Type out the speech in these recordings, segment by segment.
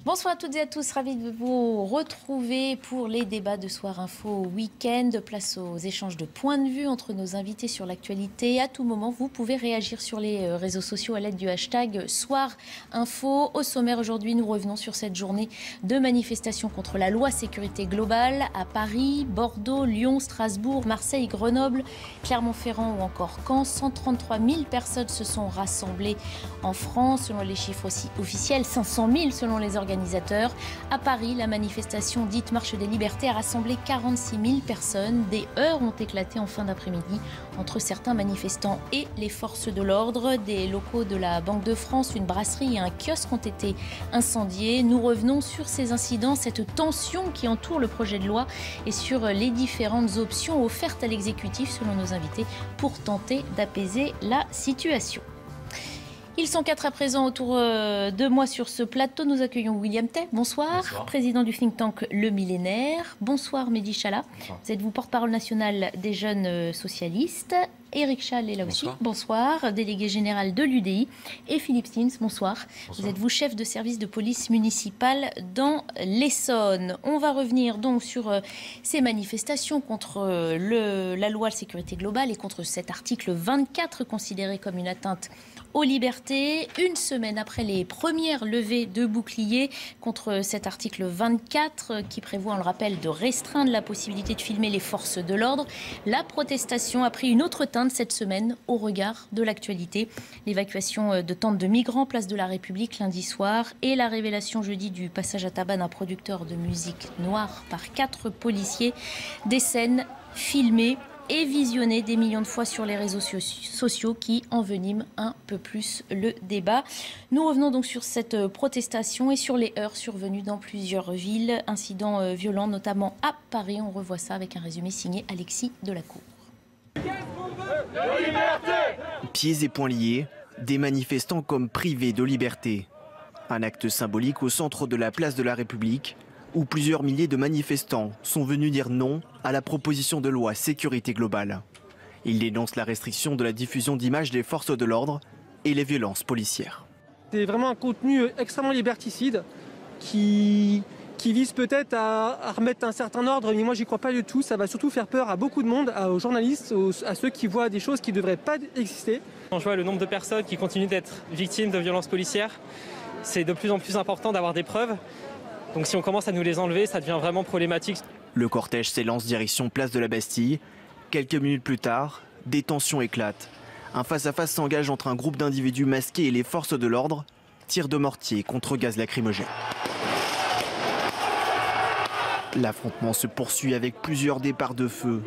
Bonsoir à toutes et à tous, ravi de vous retrouver pour les débats de Soir Info Week-end. Place aux échanges de points de vue entre nos invités sur l'actualité. À tout moment, vous pouvez réagir sur les réseaux sociaux à l'aide du hashtag Soir Info. Au sommaire aujourd'hui, nous revenons sur cette journée de manifestation contre la loi sécurité globale à Paris, Bordeaux, Lyon, Strasbourg, Marseille, Grenoble, Clermont-Ferrand ou encore Caen. 133 000 personnes se sont rassemblées en France, selon les chiffres aussi officiels, 500 000 selon les organisateurs. À Paris, la manifestation dite Marche des Libertés a rassemblé 46 000 personnes. Des heurts ont éclaté en fin d'après-midi entre certains manifestants et les forces de l'ordre. Des locaux de la Banque de France, une brasserie et un kiosque ont été incendiés. Nous revenons sur ces incidents, cette tension qui entoure le projet de loi et sur les différentes options offertes à l'exécutif, selon nos invités, pour tenter d'apaiser la situation. Ils sont 4 à présent autour de moi sur ce plateau. Nous accueillons William Tay. Bonsoir. Bonsoir. Président du think tank Le Millénaire. Bonsoir Mehdi Chala. Bonsoir. Vous êtes porte-parole nationale des jeunes socialistes. Éric Chal est là aussi. Bonsoir. Délégué général de l'UDI. Et Philippe Stins. Bonsoir. Vous êtes chef de service de police municipale dans l'Essonne. On va revenir donc sur ces manifestations contre la loi de sécurité globale et contre cet article 24 considéré comme une atteinte aux libertés. Une semaine après les premières levées de boucliers contre cet article 24 qui prévoit, on le rappelle, de restreindre la possibilité de filmer les forces de l'ordre, la protestation a pris une autre teinte cette semaine au regard de l'actualité. L'évacuation de tentes de migrants place de la République lundi soir et la révélation jeudi du passage à tabac d'un producteur de musique noire par 4 policiers. Des scènes filmées et visionné des millions de fois sur les réseaux sociaux qui enveniment un peu plus le débat. Nous revenons donc sur cette protestation et sur les heurts survenus dans plusieurs villes. Incidents violents, notamment à Paris. On revoit ça avec un résumé signé Alexis Delacour. Pieds et poings liés, des manifestants comme privés de liberté. Un acte symbolique au centre de la place de la République, où plusieurs milliers de manifestants sont venus dire non à la proposition de loi sécurité globale. Ils dénoncent la restriction de la diffusion d'images des forces de l'ordre et les violences policières. C'est vraiment un contenu extrêmement liberticide qui vise peut-être à remettre un certain ordre, mais moi j'y crois pas du tout. Ça va surtout faire peur à beaucoup de monde, aux journalistes, à ceux qui voient des choses qui ne devraient pas exister. Quand je vois le nombre de personnes qui continuent d'être victimes de violences policières, c'est de plus en plus important d'avoir des preuves. Donc si on commence à nous les enlever, ça devient vraiment problématique. Le cortège s'élance direction place de la Bastille. Quelques minutes plus tard, des tensions éclatent. Un face-à-face s'engage entre un groupe d'individus masqués et les forces de l'ordre. Tirs de mortier contre gaz lacrymogène. L'affrontement se poursuit avec plusieurs départs de feu.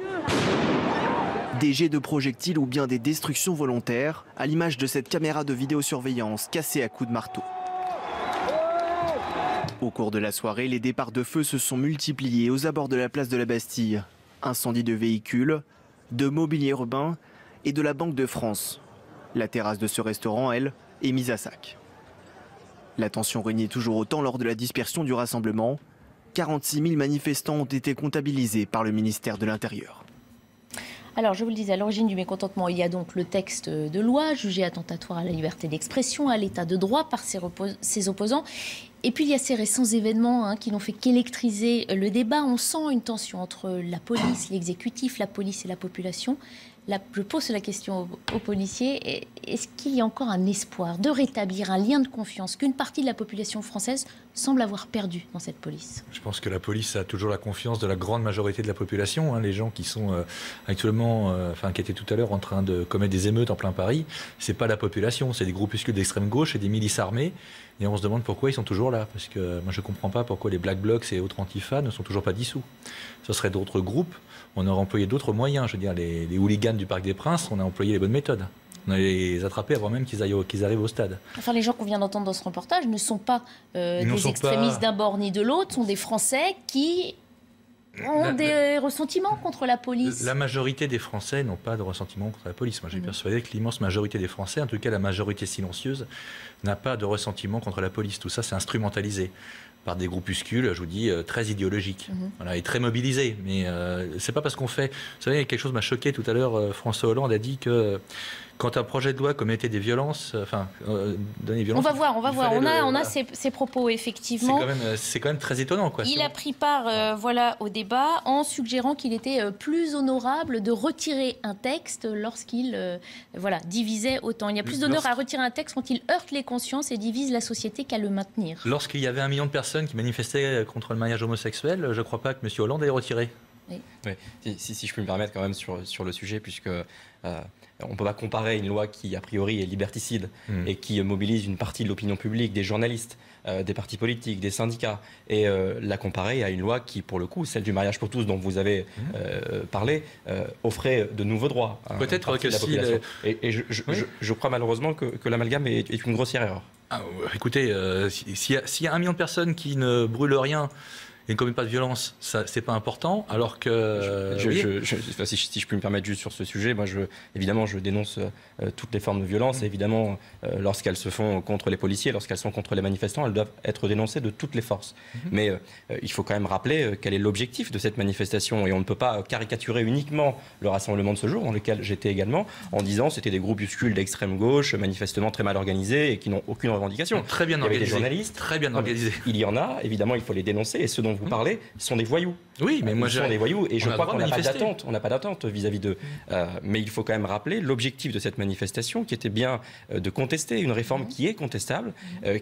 Des jets de projectiles ou bien des destructions volontaires, à l'image de cette caméra de vidéosurveillance cassée à coups de marteau. Au cours de la soirée, les départs de feu se sont multipliés aux abords de la place de la Bastille. Incendie de véhicules, de mobilier urbain et de la Banque de France. La terrasse de ce restaurant, elle, est mise à sac. La tension régnait toujours autant lors de la dispersion du rassemblement. 46 000 manifestants ont été comptabilisés par le ministère de l'Intérieur. Alors, je vous le disais, à l'origine du mécontentement, il y a donc le texte de loi jugé attentatoire à la liberté d'expression, à l'état de droit par ses opposants. Et puis, il y a ces récents événements qui n'ont fait qu'électriser le débat. On sent une tension entre la police, l'exécutif, la police et la population. Là, je pose la question aux policiers. Est-ce qu'il y a encore un espoir de rétablir un lien de confiance qu'une partie de la population française semble avoir perdu dans cette police? Je pense que la police a toujours la confiance de la grande majorité de la population. Les gens qui sont actuellement, qui étaient tout à l'heure en train de commettre des émeutes en plein Paris, c'est pas la population, c'est des groupuscules d'extrême gauche et des milices armées. Et on se demande pourquoi ils sont toujours là. Parce que moi je ne comprends pas pourquoi les Black Blocs et autres antifas ne sont toujours pas dissous. Ce seraient d'autres groupes. On aurait employé d'autres moyens. Je veux dire, les hooligans du Parc des Princes, on a employé les bonnes méthodes. On a les attrapés avant même qu'ils arrivent au stade. Enfin, les gens qu'on vient d'entendre dans ce reportage ne sont pas des extrémistes d'un bord ni de l'autre, sont des Français qui ont des ressentiments contre la police. La majorité des Français n'ont pas de ressentiment contre la police. Moi, j'ai persuadé que l'immense majorité des Français, en tout cas la majorité silencieuse, n'a pas de ressentiment contre la police. Tout ça, c'est instrumentalisé par des groupuscules, je vous dis, très idéologiques, voilà, et très mobilisés. Mais c'est pas parce qu'on fait... Vous savez, quelque chose m'a choqué tout à l'heure, François Hollande a dit que quand un projet de loi commettait des violences, donnait violence... On va voir. On a ces propos, effectivement. C'est quand même très étonnant, quoi. Il a pris part au débat en suggérant qu'il était plus honorable de retirer un texte lorsqu'il divisait autant. Il y a plus d'honneur à retirer un texte quand il heurte les consciences et divise la société qu'à le maintenir. Lorsqu'il y avait 1 million de personnes qui manifestaient contre le mariage homosexuel, je ne crois pas que M. Hollande ait retiré. Oui. Si je peux me permettre quand même sur le sujet, puisque on ne peut pas comparer une loi qui a priori est liberticide et qui mobilise une partie de l'opinion publique, des journalistes, des partis politiques, des syndicats, et la comparer à une loi qui, pour le coup, celle du mariage pour tous dont vous avez parlé, offrait de nouveaux droits. Peut-être que si... Je crois malheureusement que l'amalgame est une grossière erreur. Écoutez, s'il y a 1 million de personnes qui ne brûlent rien et ne commettent pas de violence, c'est pas important, alors que... Si je puis me permettre juste sur ce sujet, moi évidemment je dénonce toutes les formes de violence, et évidemment lorsqu'elles se font contre les policiers, lorsqu'elles sont contre les manifestants, elles doivent être dénoncées de toutes les forces. Mais il faut quand même rappeler quel est l'objectif de cette manifestation, et on ne peut pas caricaturer uniquement le rassemblement de ce jour, dans lequel j'étais également, en disant c'était des groupuscules d'extrême gauche, manifestement très mal organisés et qui n'ont aucune revendication. Très bien organisés. Des journalistes. Très bien organisés. Il y en a, évidemment, il faut les dénoncer, et ceux dont vous parlez sont des voyous. Oui, mais moi, sont des voyous, et je crois qu'on n'a pas d'attente vis-à-vis d'eux. Mais il faut quand même rappeler l'objectif de cette manifestation, qui était bien de contester une réforme qui est contestable,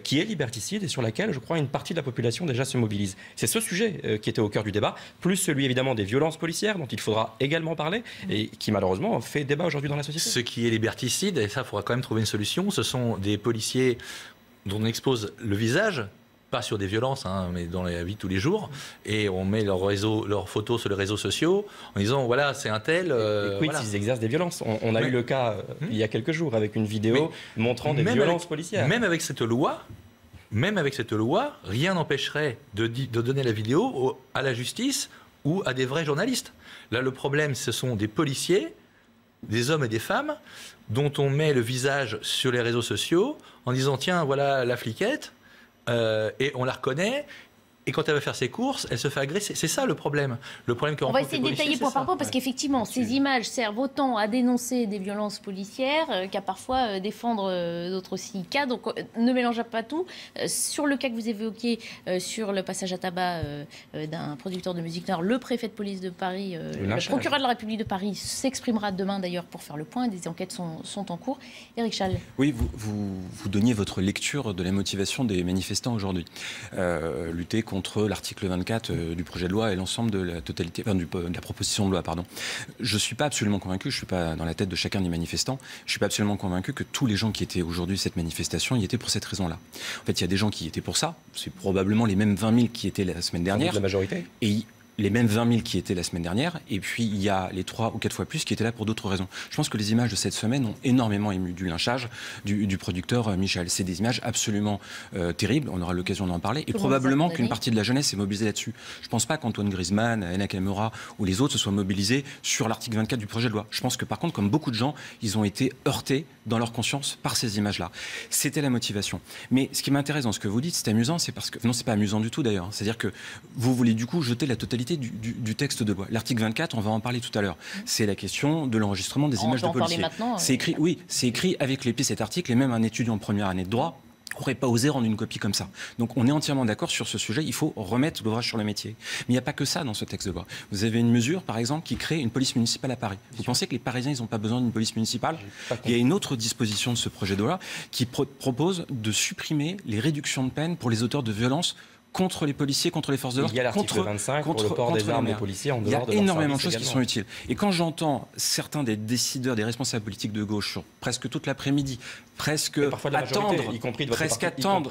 qui est liberticide, et sur laquelle, je crois, une partie de la population déjà se mobilise. C'est ce sujet qui était au cœur du débat, plus celui évidemment des violences policières, dont il faudra également parler, et qui malheureusement fait débat aujourd'hui dans la société. Ce qui est liberticide, et ça, il faudra quand même trouver une solution, ce sont des policiers dont on expose le visage, pas sur des violences, mais dans la vie de tous les jours, et on met leurs photos sur les réseaux sociaux en disant voilà, c'est un tel. S'ils exercent des violences. On a eu le cas il y a quelques jours avec une vidéo montrant des violences policières. Même avec cette loi, rien n'empêcherait de donner la vidéo à la justice ou à des vrais journalistes. Là, le problème, ce sont des policiers, des hommes et des femmes, dont on met le visage sur les réseaux sociaux en disant tiens, voilà la fliquette. Et on la reconnaît, et quand elle va faire ses courses, elle se fait agresser. C'est ça le problème. On va essayer de détailler point par point, parce qu'effectivement, ces images servent autant à dénoncer des violences policières qu'à parfois défendre d'autres aussi cas. Donc ne mélangez pas tout. Sur le cas que vous évoquiez, sur le passage à tabac d'un producteur de musique nord, le préfet de police de Paris, le procureur de la République de Paris s'exprimera demain d'ailleurs pour faire le point. Des enquêtes sont en cours. Éric Chall. Oui, vous donniez votre lecture de la motivation des manifestants aujourd'hui. Lutter contre l'article 24 du projet de loi et l'ensemble de la totalité, de la proposition de loi, pardon. Je ne suis pas absolument convaincu, je ne suis pas dans la tête de chacun des manifestants, je ne suis pas absolument convaincu que tous les gens qui étaient aujourd'hui cette manifestation y étaient pour cette raison-là. En fait, il y a des gens qui y étaient pour ça, c'est probablement les mêmes 20 000 qui étaient la semaine dernière. La majorité. Et les mêmes 20 000 qui étaient la semaine dernière, et puis il y a les 3 ou 4 fois plus qui étaient là pour d'autres raisons. Je pense que les images de cette semaine ont énormément ému du lynchage du producteur Michel. C'est des images absolument terribles, on aura l'occasion d'en parler, et probablement qu'une partie de la jeunesse s'est mobilisée là-dessus. Je ne pense pas qu'Antoine Griezmann, Ena Kamura ou les autres se soient mobilisés sur l'article 24 du projet de loi. Je pense que par contre, comme beaucoup de gens, ils ont été heurtés dans leur conscience par ces images-là. C'était la motivation. Mais ce qui m'intéresse dans ce que vous dites, c'est amusant, c'est parce que... Non, c'est pas amusant du tout d'ailleurs. C'est-à-dire que vous voulez du coup jeter la totalité du texte de loi. L'article 24, on va en parler tout à l'heure. C'est la question de l'enregistrement des images de policiers. C'est écrit, oui, c'est écrit avec les pieds cet article, et même un étudiant en première année de droit n'aurait pas osé rendre une copie comme ça. Donc on est entièrement d'accord sur ce sujet, il faut remettre l'ouvrage sur le métier. Mais il n'y a pas que ça dans ce texte de loi. Vous avez une mesure, par exemple, qui crée une police municipale à Paris. Vous pensez que les Parisiens, ils n'ont pas besoin d'une police municipale ? Il y a une autre disposition de ce projet de loi qui propose de supprimer les réductions de peine pour les auteurs de violences contre les policiers, contre les forces de l'ordre, il y a l'article 25 pour le port des armes des policiers en dehors de leur service. Il y a énormément de choses qui sont utiles. Et quand j'entends certains des décideurs, des responsables politiques de gauche sur presque toute l'après-midi, presque attendre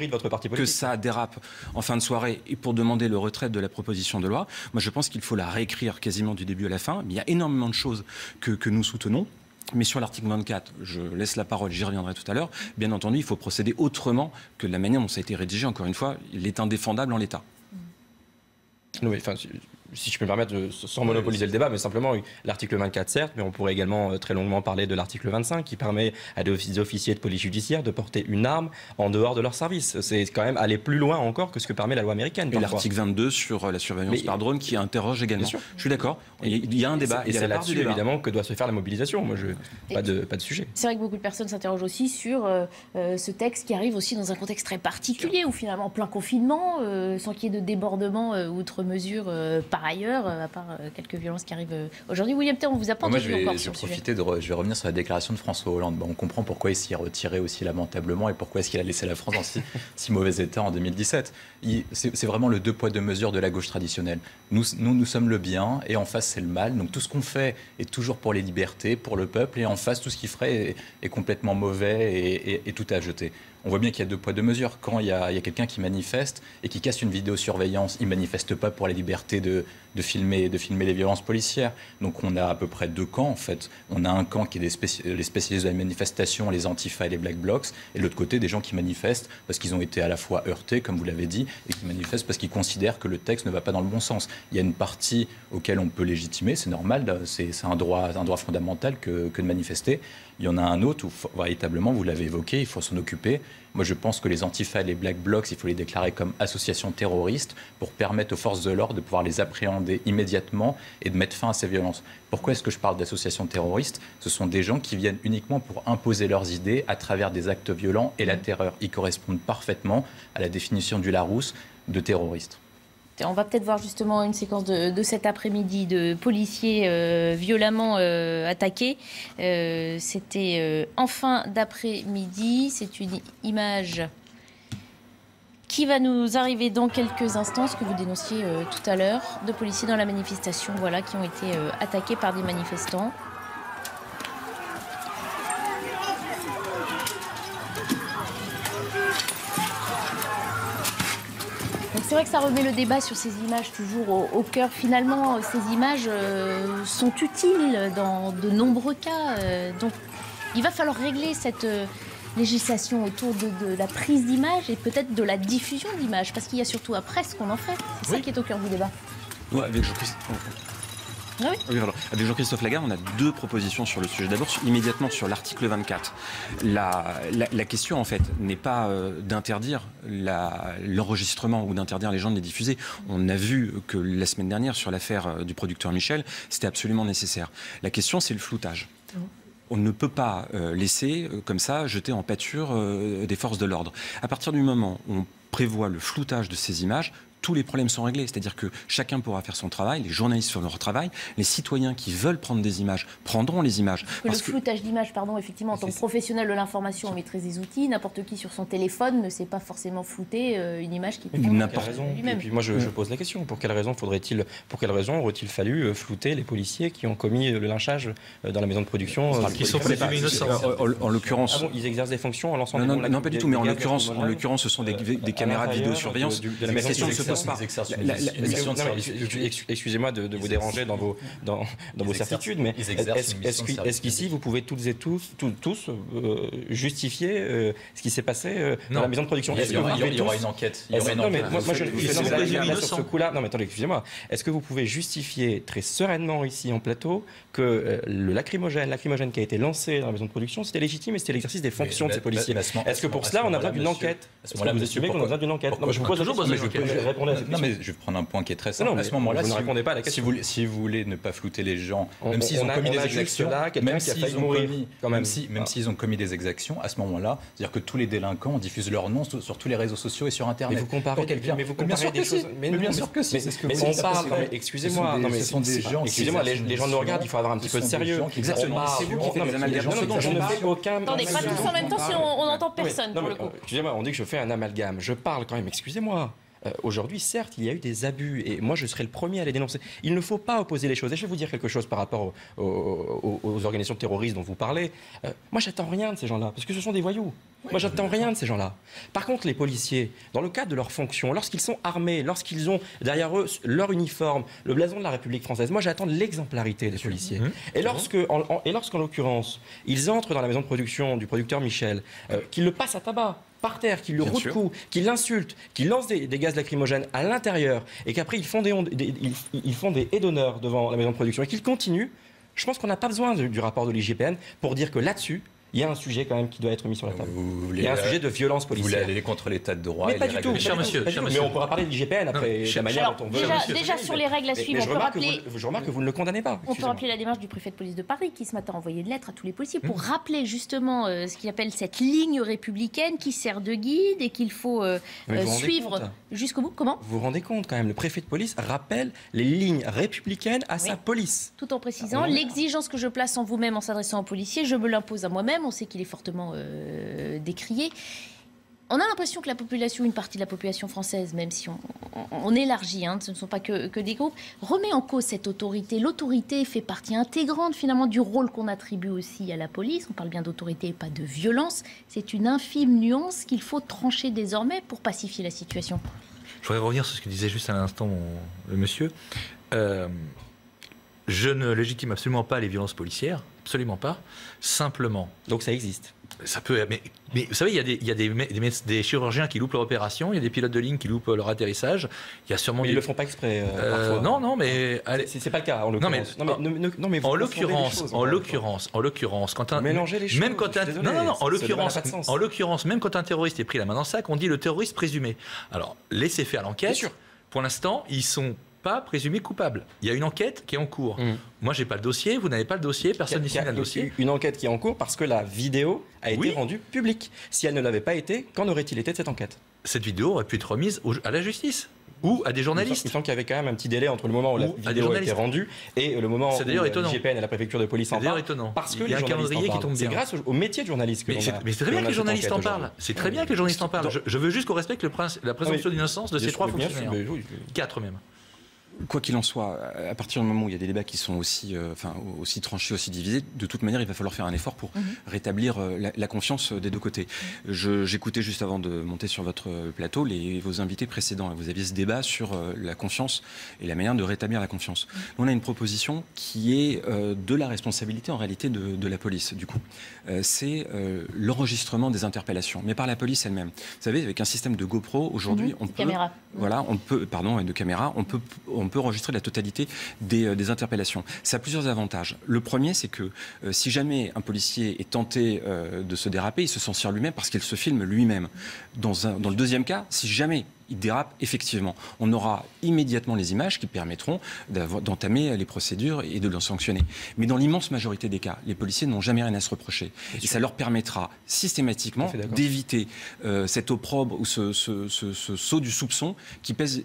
que ça dérape en fin de soirée et pour demander le retrait de la proposition de loi, moi je pense qu'il faut la réécrire quasiment du début à la fin. Mais il y a énormément de choses que nous soutenons. Mais sur l'article 24, je laisse la parole, j'y reviendrai tout à l'heure. Bien entendu, il faut procéder autrement que de la manière dont ça a été rédigé. Encore une fois, il est indéfendable en l'état. Oui, enfin, si je peux me permettre, sans monopoliser le débat, mais simplement l'article 24, certes, mais on pourrait également très longuement parler de l'article 25 qui permet à des officiers de police judiciaire de porter une arme en dehors de leur service. C'est quand même aller plus loin encore que ce que permet la loi américaine. Et l'article 22 sur la surveillance par drone qui interroge également. Je suis d'accord, il y a un débat. Et c'est là-dessus évidemment que doit se faire la mobilisation. Moi, pas de sujet. C'est vrai que beaucoup de personnes s'interrogent aussi sur ce texte qui arrive aussi dans un contexte très particulier où finalement en plein confinement, sans qu'il y ait de débordement outre mesure par ailleurs, à part quelques violences qui arrivent aujourd'hui. William T, on vous a pas entendu encore sur le sujet. Je vais revenir sur la déclaration de François Hollande. On comprend pourquoi il s'y est retiré aussi lamentablement et pourquoi est-ce qu'il a laissé la France dans si mauvais état en 2017. C'est vraiment le deux poids deux mesures de la gauche traditionnelle. Nous sommes le bien et en face c'est le mal. Donc tout ce qu'on fait est toujours pour les libertés, pour le peuple, et en face tout ce qu'il ferait est complètement mauvais et tout à jeter. On voit bien qu'il y a deux poids deux mesures. Quand il y a quelqu'un qui manifeste et qui casse une vidéosurveillance, il ne manifeste pas pour la liberté de filmer les violences policières. Donc on a à peu près deux camps en fait. On a un camp qui est les spécialistes de la manifestation, les Antifa et les Black Blocs, et de l'autre côté des gens qui manifestent parce qu'ils ont été à la fois heurtés, comme vous l'avez dit, et qui manifestent parce qu'ils considèrent que le texte ne va pas dans le bon sens. Il y a une partie auquel on peut légitimer, c'est normal, c'est un droit fondamental que de manifester. Il y en a un autre où, véritablement, vous l'avez évoqué, il faut s'en occuper. Moi, je pense que les Antifa et les Black Blocs, il faut les déclarer comme associations terroristes pour permettre aux forces de l'ordre de pouvoir les appréhender immédiatement et de mettre fin à ces violences. Pourquoi est-ce que je parle d'associations terroristes ? Ce sont des gens qui viennent uniquement pour imposer leurs idées à travers des actes violents et la terreur. Ils correspondent parfaitement à la définition du Larousse de terroriste. On va peut-être voir justement une séquence de cet après-midi de policiers violemment attaqués. C'était en fin d'après-midi. C'est une image qui va nous arriver dans quelques instants, ce que vous dénonciez tout à l'heure, de policiers dans la manifestation, voilà, qui ont été attaqués par des manifestants. C'est vrai que ça remet le débat sur ces images toujours au cœur. Finalement, ces images sont utiles dans de nombreux cas. Donc, il va falloir régler cette législation autour de la prise d'images et peut-être de la diffusion d'images, parce qu'il y a surtout après ce qu'on en fait. C'est ça qui est au cœur du débat. Ouais, avec Jean-Christophe Lagarde, on a deux propositions sur le sujet. D'abord, immédiatement sur l'article 24. La question, en fait, n'est pas d'interdire l'enregistrement ou d'interdire les gens de les diffuser. On a vu que la semaine dernière, sur l'affaire du producteur Michel, c'était absolument nécessaire. La question, c'est le floutage. On ne peut pas laisser, comme ça, jeter en pâture des forces de l'ordre. À partir du moment où on prévoit le floutage de ces images, tous les problèmes sont réglés. C'est-à-dire que chacun pourra faire son travail, les journalistes feront leur travail, les citoyens qui veulent prendre des images prendront les images. Le floutage d'images, pardon, effectivement, en tant que professionnel de l'information, on maîtrise des outils. N'importe qui sur son téléphone ne sait pas forcément flouter une image qui prend lui-même. Et puis moi, je pose la question. Pour quelle raison aurait-il fallu flouter les policiers qui ont commis le lynchage dans la maison de production qui sont présumés innocents. En l'occurrence, ils exercent des fonctions en lançant des non, pas du tout. Mais en l'occurrence, ce sont des caméras de vidéosurveillance. La question ne se pose pas. Excusez-moi de vous déranger dans vos certitudes, mais est-ce qu'ici vous pouvez toutes et tous justifier ce qui s'est passé dans la maison de production? Il y aura une enquête. Non, mais moi je sur ce coup-là. Non, mais attendez, excusez-moi. Est-ce que vous pouvez justifier très sereinement ici en plateau que le lacrymogène qui a été lancé dans la maison de production, c'était légitime et c'était l'exercice des fonctions de ces policiers? Est-ce que pour cela on a besoin d'une enquête? Est-ce que vous estimez qu'on a besoin d'une enquête? Non, je vous pose toujours besoin d'une enquête. Non, mais je vais prendre un point qui est très simple. À ce moment-là, vous ne répondez pas à la question. Si vous voulez ne pas flouter les gens, même s'ils ont commis des exactions, même s'ils ont commis des exactions, à ce moment-là, c'est-à-dire que tous les délinquants diffusent leur nom sur tous les réseaux sociaux et sur Internet. Mais vous comparez des choses. Mais bien sûr que si. Mais on parle. Excusez-moi. Ce sont des gens. Excusez-moi, les gens nous regardent. Il faut avoir un petit peu de sérieux. Exactement. C'est vous qui faites des amalgames. Je ne fais aucun. Attendez, pas tous en même temps si on n'entend personne pour le coup. Excusez-moi, on dit que je fais un amalgame. Je parle quand même. Excusez-moi. Aujourd'hui, certes, il y a eu des abus et moi, je serai le premier à les dénoncer. Il ne faut pas opposer les choses. Et je vais vous dire quelque chose par rapport aux organisations terroristes dont vous parlez. Moi, j'attends rien de ces gens-là parce que ce sont des voyous. Moi, j'attends rien de ces gens-là. Par contre, les policiers, dans le cadre de leur fonction, lorsqu'ils sont armés, lorsqu'ils ont derrière eux leur uniforme, le blason de la République française, moi, j'attends l'exemplarité des policiers. Et lorsqu'en l'occurrence, ils entrent dans la maison de production du producteur Michel, qu'ils le passent à tabac, par terre, qui le roue de coups, qui l'insultent, qui lancent des gaz lacrymogènes à l'intérieur, et qu'après ils font des haies d'honneur devant la maison de production, et qu'ils continuent, je pense qu'on n'a pas besoin du rapport de l'IGPN pour dire que là-dessus, il y a un sujet quand même qui doit être mis sur la table. Il y a un sujet de violence policière. Vous voulez aller contre l'état de droit. Mais pas du tout, cher monsieur. Mais on pourra parler de l'IGPN après, la manière dont on veut. Déjà sur les règles à suivre, on peut rappeler... Je remarque que vous ne le condamnez pas. On peut rappeler la démarche du préfet de police de Paris qui ce matin a envoyé une lettre à tous les policiers pour rappeler justement ce qu'il appelle cette ligne républicaine qui sert de guide et qu'il faut suivre jusqu'au bout. Comment ? Vous vous rendez compte quand même, le préfet de police rappelle les lignes républicaines à sa police. Tout en précisant l'exigence que je place en vous-même en s'adressant aux policiers, je me l'impose à moi-même. On sait qu'il est fortement décrié. On a l'impression que la population, une partie de la population française, même si on élargit, ce ne sont pas que des groupes, remet en cause cette autorité. L'autorité fait partie intégrante finalement du rôle qu'on attribue aussi à la police. On parle bien d'autorité et pas de violence. C'est une infime nuance qu'il faut trancher désormais pour pacifier la situation. Je voudrais revenir sur ce que disait juste à l'instant le monsieur. Je ne légitime absolument pas les violences policières, absolument pas. Simplement. Donc ça existe. Ça peut, mais vous savez, il y a des chirurgiens qui loupent leur opération, il y a des pilotes de ligne qui loupent leur atterrissage. Il y a sûrement. Mais ils le font pas exprès. Parfois. Non, mais c'est pas le cas en l'occurrence. En l'occurrence, quand un mélangez les choses. Même quand en l'occurrence, même quand un terroriste est pris la main dans le sac, on dit le terroriste présumé. Alors laissez faire l'enquête. Pour l'instant, ils sont pas présumé coupable. Il y a une enquête qui est en cours. Moi, j'ai pas le dossier, vous n'avez pas le dossier, personne n'ici n'a le dossier. Une enquête qui est en cours parce que la vidéo a été rendue publique. Si elle ne l'avait pas été, qu'en aurait-il été de cette enquête ? Cette vidéo aurait pu être remise à la justice ou à des journalistes. Il me semble qu'il y avait quand même un petit délai entre le moment où la vidéo a été rendue et le moment où l'IGPN et la préfecture de police en parlent. C'est d'ailleurs étonnant. Parce que il y a un calendrier qui tombe bien. C'est grâce au métier de journaliste que mais c'est très bien que les journalistes en parlent. C'est très bien que les journalistes en parlent. Je veux juste qu'on respecte la présomption d'innocence de ces trois fonctionnaires. 4 même. Quoi qu'il en soit, à partir du moment où il y a des débats qui sont aussi tranchés, aussi divisés, de toute manière, il va falloir faire un effort pour rétablir la confiance des deux côtés. J'écoutais juste avant de monter sur votre plateau vos invités précédents. Vous aviez ce débat sur la confiance et la manière de rétablir la confiance. On a une proposition qui est de la responsabilité en réalité de la police, du coup. C'est l'enregistrement des interpellations, mais par la police elle-même. Vous savez, avec un système de GoPro, aujourd'hui, on peut... de caméra, on peut enregistrer la totalité des interpellations. Ça a plusieurs avantages. Le premier, c'est que si jamais un policier est tenté de se déraper, il se censure lui-même parce qu'il se filme lui-même. Dans le deuxième cas, si jamais il dérape, effectivement, on aura immédiatement les images qui permettront d'entamer les procédures et de le sanctionner. Mais dans l'immense majorité des cas, les policiers n'ont jamais rien à se reprocher. Et ça leur permettra systématiquement d'éviter cet opprobre ou ce saut du soupçon qui pèse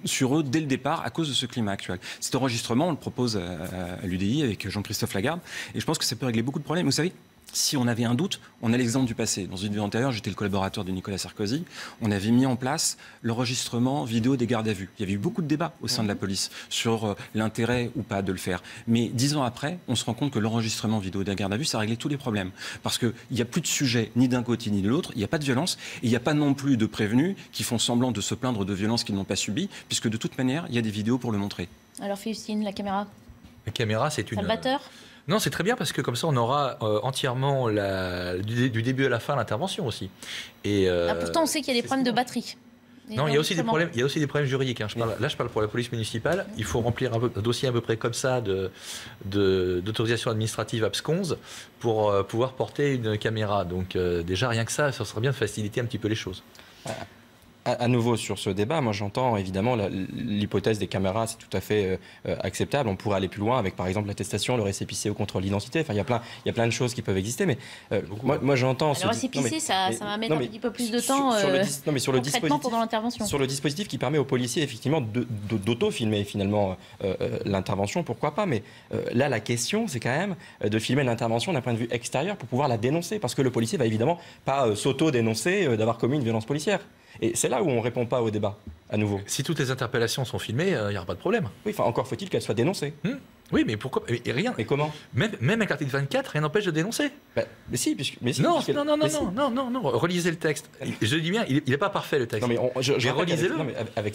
sur eux dès le départ à cause de ce climat actuel. Cet enregistrement, on le propose à l'UDI avec Jean-Christophe Lagarde et je pense que ça peut régler beaucoup de problèmes. Vous savez, si on avait un doute, on a l'exemple du passé. Dans une vie antérieure, j'étais le collaborateur de Nicolas Sarkozy. On avait mis en place l'enregistrement vidéo des gardes à vue. Il y avait eu beaucoup de débats au sein de la police sur l'intérêt ou pas de le faire. Mais 10 ans après, on se rend compte que l'enregistrement vidéo des gardes à vue, ça réglait tous les problèmes. Parce qu'il n'y a plus de sujet ni d'un côté ni de l'autre, il n'y a pas de violence, et il n'y a pas non plus de prévenus qui font semblant de se plaindre de violences qu'ils n'ont pas subies, puisque de toute manière, il y a des vidéos pour le montrer. Alors Félixine, la caméra ? La caméra, c'est une... Salvateur ? Non, c'est très bien parce que comme ça, on aura entièrement du début à la fin l'intervention aussi. Et pourtant, on sait qu'il y a des problèmes de batterie. Non, il y a aussi des problèmes juridiques. Là, je parle pour la police municipale. Il faut remplir un dossier à peu près comme ça d'autorisation administrative absconse pour pouvoir porter une caméra. Donc déjà, rien que ça serait bien de faciliter un petit peu les choses. À nouveau sur ce débat, moi j'entends évidemment l'hypothèse des caméras, c'est tout à fait acceptable. On pourrait aller plus loin avec par exemple l'attestation, le récépissé au contrôle d'identité. Enfin, il y a plein de choses qui peuvent exister, mais moi j'entends. Le récépissé, ça va mettre un petit peu plus de temps sur le dispositif pendant l'intervention. Sur le dispositif qui permet aux policiers effectivement d'auto-filmer finalement l'intervention, pourquoi pas. Mais là, la question, c'est quand même de filmer l'intervention d'un point de vue extérieur pour pouvoir la dénoncer, parce que le policier va évidemment pas s'auto-dénoncer d'avoir commis une violence policière. Et c'est là où on ne répond pas au débat, à nouveau. Si toutes les interpellations sont filmées, il n'y aura pas de problème. Oui, enfin, encore faut-il qu'elles soient dénoncées. Oui, mais pourquoi et rien. Mais comment ? Même avec l'article 24, rien n'empêche de dénoncer. Mais si, non, relisez le texte. Je dis bien, il n'est pas parfait le texte. Non, mais relisez-le.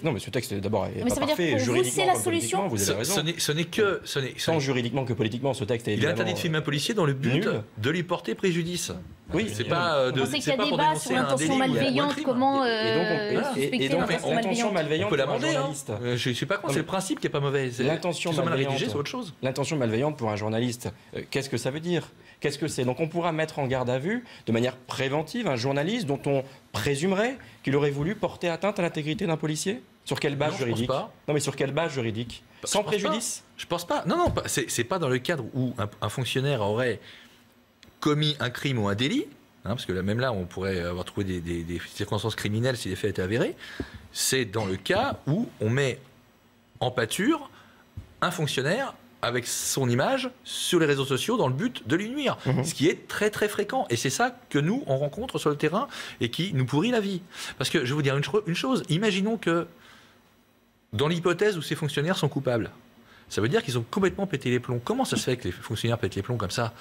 Non, mais ce texte d'abord est pas dire parfait que pour vous, c'est la solution. Vous avez raison. Ce n'est que tant juridiquement que politiquement, ce texte est évidemment. Il est interdit de filmer un policier dans le but de lui porter préjudice. Oui, c'est pas de. On sait qu'il y a débat sur l'intention malveillante, comment. Et donc, l'intention malveillante. On peut l'amender. Je suis pas contre. C'est le principe qui est pas mauvais. L'intention malveillante, c'est autre chose. L'intention malveillante pour un journaliste, qu'est-ce que ça veut dire? Qu'est-ce que c'est? Donc, on pourra mettre en garde à vue, de manière préventive, un journaliste dont on présumerait qu'il aurait voulu porter atteinte à l'intégrité d'un policier. Sur quelle base juridique? Non, mais sur quelle base juridique? Sans préjudice? Je pense pas. Non, c'est pas dans le cadre où un fonctionnaire aurait commis un crime ou un délit, parce que même là, on pourrait avoir trouvé des circonstances criminelles si les faits étaient avérés. C'est dans le cas où on met en pâture un fonctionnaire avec son image sur les réseaux sociaux dans le but de lui nuire, ce qui est très très fréquent. Et c'est ça que nous, on rencontre sur le terrain et qui nous pourrit la vie. Parce que je vais vous dire une chose, imaginons que dans l'hypothèse où ces fonctionnaires sont coupables, ça veut dire qu'ils ont complètement pété les plombs. Comment ça se fait que les fonctionnaires pètent les plombs comme ça?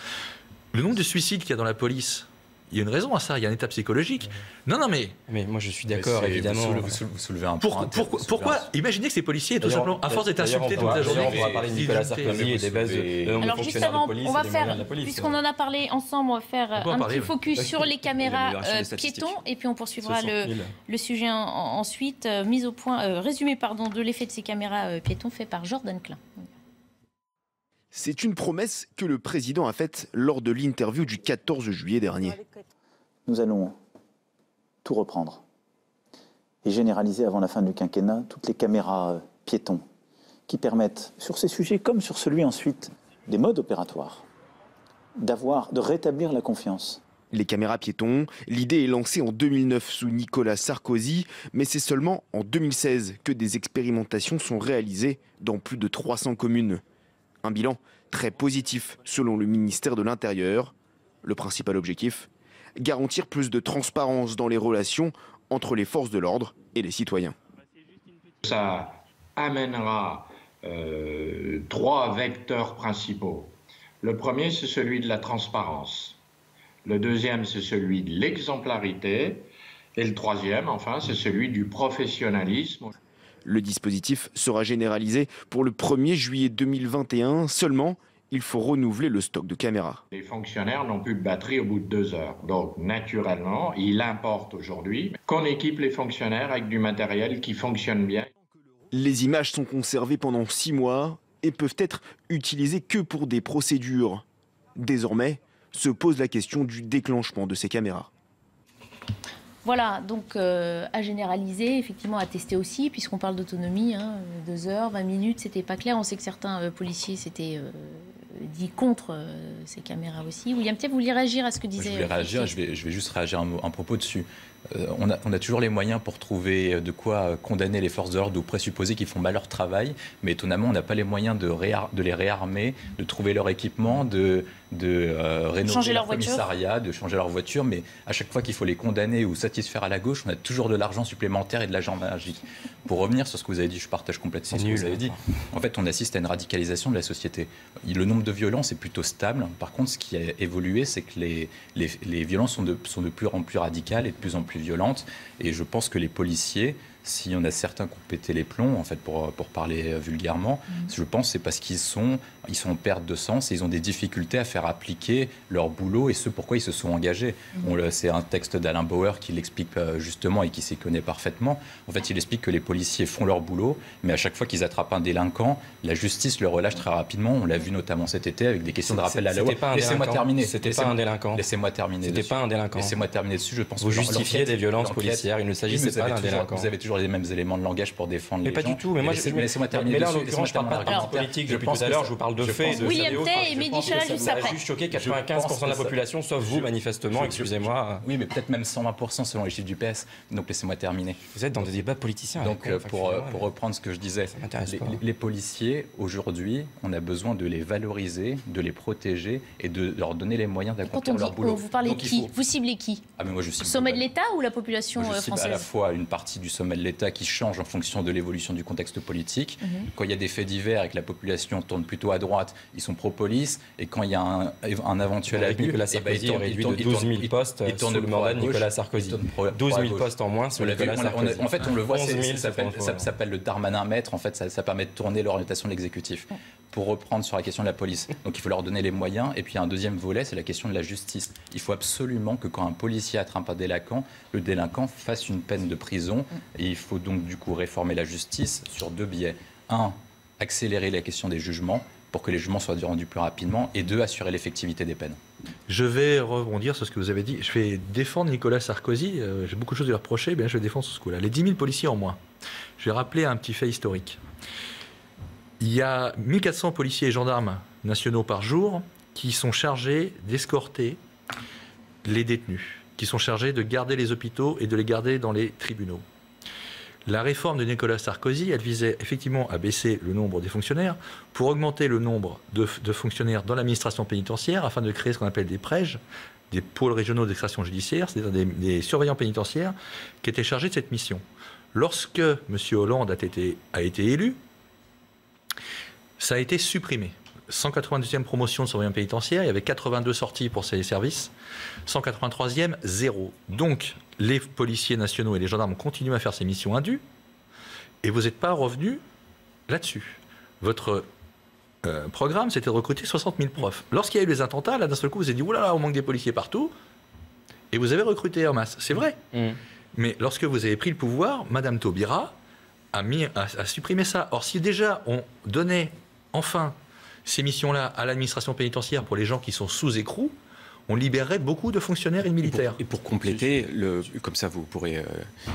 Le nombre de suicides qu'il y a dans la police, il y a une raison à ça, il y a un état psychologique. Non, mais moi je suis d'accord, évidemment. Vous soulevez un point. Pourquoi imaginez que ces policiers, tout simplement, à force d'être insultés toute la journée... On va parler de Nicolas Sarkozy et des bases de alors justement, on va faire, puisqu'on en a parlé ensemble, on va faire un petit focus sur les caméras piétons, et puis on poursuivra le sujet ensuite. Mise au point, résumé de l'effet de ces caméras piétons fait par Jordan Klein. C'est une promesse que le président a faite lors de l'interview du 14 juillet dernier. Nous allons tout reprendre et généraliser avant la fin du quinquennat toutes les caméras piétons qui permettent, sur ces sujets comme sur celui ensuite des modes opératoires, de rétablir la confiance. Les caméras piétons, l'idée est lancée en 2009 sous Nicolas Sarkozy, mais c'est seulement en 2016 que des expérimentations sont réalisées dans plus de 300 communes. Un bilan très positif selon le ministère de l'Intérieur. Le principal objectif, garantir plus de transparence dans les relations entre les forces de l'ordre et les citoyens. Ça amènera 3 vecteurs principaux. Le premier, c'est celui de la transparence. Le deuxième, c'est celui de l'exemplarité. Et le troisième, enfin, c'est celui du professionnalisme. Le dispositif sera généralisé pour le 1er juillet 2021. Seulement, il faut renouveler le stock de caméras. Les fonctionnaires n'ont plus de batterie au bout de 2 heures. Donc, naturellement, il importe aujourd'hui qu'on équipe les fonctionnaires avec du matériel qui fonctionne bien. Les images sont conservées pendant 6 mois et peuvent être utilisées que pour des procédures. Désormais, se pose la question du déclenchement de ces caméras. Voilà, donc à généraliser, effectivement à tester aussi, puisqu'on parle d'autonomie, 2 heures, 20 minutes, c'était pas clair. On sait que certains policiers s'étaient dit contre ces caméras aussi. William Thiep, vous vouliez réagir à ce que disait... Je voulais réagir, je vais juste réagir un propos dessus. On a toujours les moyens pour trouver de quoi condamner les forces de l'ordre ou présupposer qu'ils font mal leur travail, mais étonnamment, on n'a pas les moyens de les réarmer, de trouver leur équipement, de rénover leur commissariat, de changer leur voiture, mais à chaque fois qu'il faut les condamner ou satisfaire à la gauche, on a toujours de l'argent supplémentaire et de l'argent magique. Pour revenir sur ce que vous avez dit, je partage complètement ce que vous avez dit. En fait, on assiste à une radicalisation de la société. Le nombre de violences est plutôt stable. Par contre, ce qui a évolué, c'est que les violences sont de plus en plus radicales et de plus en plus violentes. Et je pense que les policiers, s'il y en a certains qui ont pété les plombs, en fait, pour parler vulgairement, je pense que c'est parce qu'ils sont en perte de sens et ils ont des difficultés à faire appliquer leur boulot et ce pourquoi ils se sont engagés. C'est un texte d'Alain Bauer qui l'explique justement et qui s'y connaît parfaitement. En fait, il explique que les policiers font leur boulot, mais à chaque fois qu'ils attrapent un délinquant, la justice le relâche très rapidement. On l'a vu notamment cet été avec des questions de rappel à la loi. Laissez-moi terminer. C'était pas un délinquant. Laissez-moi terminer. C'était pas un délinquant. Laissez-moi terminer dessus. Je pense vous justifiez des violences policières. Il ne s'agissait pas d'un délinquant. Vous avez toujours les mêmes éléments de langage pour défendre les gens. Mais pas du tout. Mais moi, laissez-moi terminer. Mais là, en l'occurrence, je ne parle pas de parti politique. Depuis tout à l'heure, je vous parle de faits. William Thiep et Mehdi Chalal juste après. Ça a juste choqué 95% de la population, sauf vous, manifestement. Excusez-moi. Oui, mais peut-être même 120% selon les chiffres du PS. Donc laissez-moi terminer. Vous êtes dans des débats politiciens. Donc pour reprendre ce que je disais, les policiers, aujourd'hui, on a besoin de les valoriser, de les protéger et de leur donner les moyens d'accomplir leur boulot. Vous parlez de qui? Vous ciblez qui? Moi, je cible le sommet de l'État ou la population française? À la fois une partie du sommet de l'État qui change en fonction de l'évolution du contexte politique. Quand il y a des faits divers et que la population tourne plutôt à droite, ils sont pro-police. Et quand il y a un éventuel abus, Nicolas Sarkozy a réduit de 12 000 postes sous le mandat de Nicolas Sarkozy. 12 000 postes en moins sous Nicolas Sarkozy. En fait, on le voit, ça s'appelle le Darmanin maître. En fait, ça permet de tourner l'orientation de l'exécutif. pour reprendre sur la question de la police. Donc il faut leur donner les moyens. Et puis un deuxième volet, c'est la question de la justice. Il faut absolument que quand un policier attrape un délinquant, le délinquant fasse une peine de prison. Et il faut donc du coup réformer la justice sur 2 biais. 1, accélérer la question des jugements pour que les jugements soient rendus plus rapidement. Et 2, assurer l'effectivité des peines. Je vais rebondir sur ce que vous avez dit. Je vais défendre Nicolas Sarkozy. J'ai beaucoup de choses à lui reprocher. Bien, je vais défendre ce coup-là. Les 10 000 policiers en moins. Je vais rappeler un petit fait historique. Il y a 1400 policiers et gendarmes nationaux par jour qui sont chargés d'escorter les détenus, qui sont chargés de garder les hôpitaux et de les garder dans les tribunaux. La réforme de Nicolas Sarkozy, elle visait effectivement à baisser le nombre des fonctionnaires pour augmenter le nombre de fonctionnaires dans l'administration pénitentiaire afin de créer ce qu'on appelle des PREJ, des pôles régionaux d'extraction judiciaire, c'est-à-dire des surveillants pénitentiaires qui étaient chargés de cette mission. Lorsque M. Hollande a été élu, ça a été supprimé. 192e promotion de surveillant pénitentiaire, il y avait 82 sorties pour ces services, 183e, 0. Donc, les policiers nationaux et les gendarmes continuent à faire ces missions indues, et vous n'êtes pas revenu là-dessus. Votre programme, c'était de recruter 60 000 profs. Lorsqu'il y a eu les attentats, là, d'un seul coup, vous avez dit, oulala, on manque des policiers partout, et vous avez recruté en masse. C'est vrai. Mais lorsque vous avez pris le pouvoir, Mme Taubira a supprimé ça. Or, si déjà on donnait enfin ces missions-là à l'administration pénitentiaire pour les gens qui sont sous écrou, on libérerait beaucoup de fonctionnaires et de militaires. Et pour compléter, comme ça vous pourrez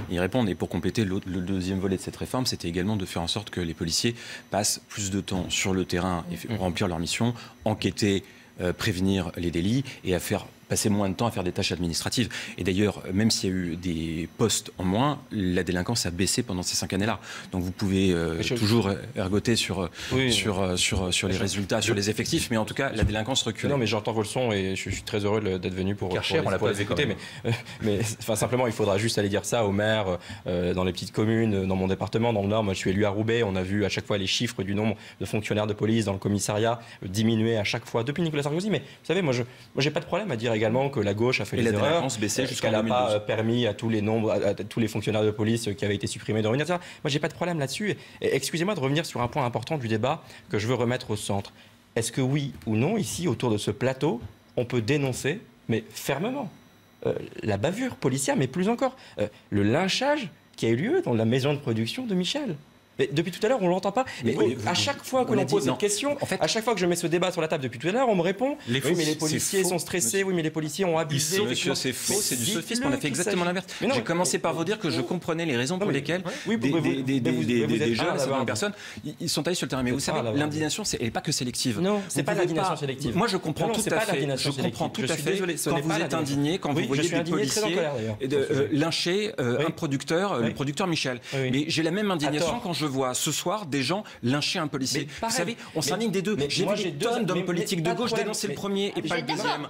y répondre, et pour compléter le deuxième volet de cette réforme, c'était également de faire en sorte que les policiers passent plus de temps sur le terrain et remplir leur mission, enquêter, prévenir les délits et à faire passer moins de temps à faire des tâches administratives. Et d'ailleurs, même s'il y a eu des postes en moins, la délinquance a baissé pendant ces 5 années-là. Donc vous pouvez toujours ergoter sur les résultats, sur les effectifs, mais en tout cas, la délinquance recule. Non, mais j'entends vos leçons et je suis très heureux d'être venu pour les écouter. Mais simplement, il faudra juste aller dire ça aux maires dans les petites communes, dans mon département, dans le Nord. Moi, je suis élu à Roubaix. On a vu à chaque fois les chiffres du nombre de fonctionnaires de police dans le commissariat diminuer à chaque fois depuis Nicolas Sarkozy. Mais vous savez, moi, j'ai pas de problème à dire également que la gauche a fait des erreurs, qu'elle n'a pas permis à tous les fonctionnaires de police qui avaient été supprimés de revenir. Moi, j'ai pas de problème là-dessus. Et excusez-moi de revenir sur un point important du débat que je veux remettre au centre. Est-ce que oui ou non, ici, autour de ce plateau, on peut dénoncer, mais fermement, la bavure policière, mais plus encore, le lynchage qui a eu lieu dans la maison de production de Michel? Mais depuis tout à l'heure, on ne l'entend pas. Mais à chaque fois que l'on pose cette question, à chaque fois que je mets ce débat sur la table depuis tout à l'heure, on me répond oui, mais les policiers sont stressés, oui, mais les policiers ont abusé. Monsieur, c'est faux, c'est du sophisme. On a fait exactement l'inverse. J'ai commencé par vous dire que je comprenais les raisons pour lesquelles des jeunes, certaines personnes, ils sont allés sur le terrain. Mais vous savez, l'indignation, elle n'est pas que sélective. Non, c'est pas l'indignation sélective. Moi, je comprends tout à fait. Je comprends tout à fait quand vous êtes indigné, quand vous voyez des policiers lyncher un producteur, le producteur Michel. Mais j'ai la même indignation quand je vois ce soir des gens lyncher un policier. Vous savez, on s'indigne des deux. J'ai vu des tonnes d'hommes politiques de gauche dénoncer le premier et pas le deuxième.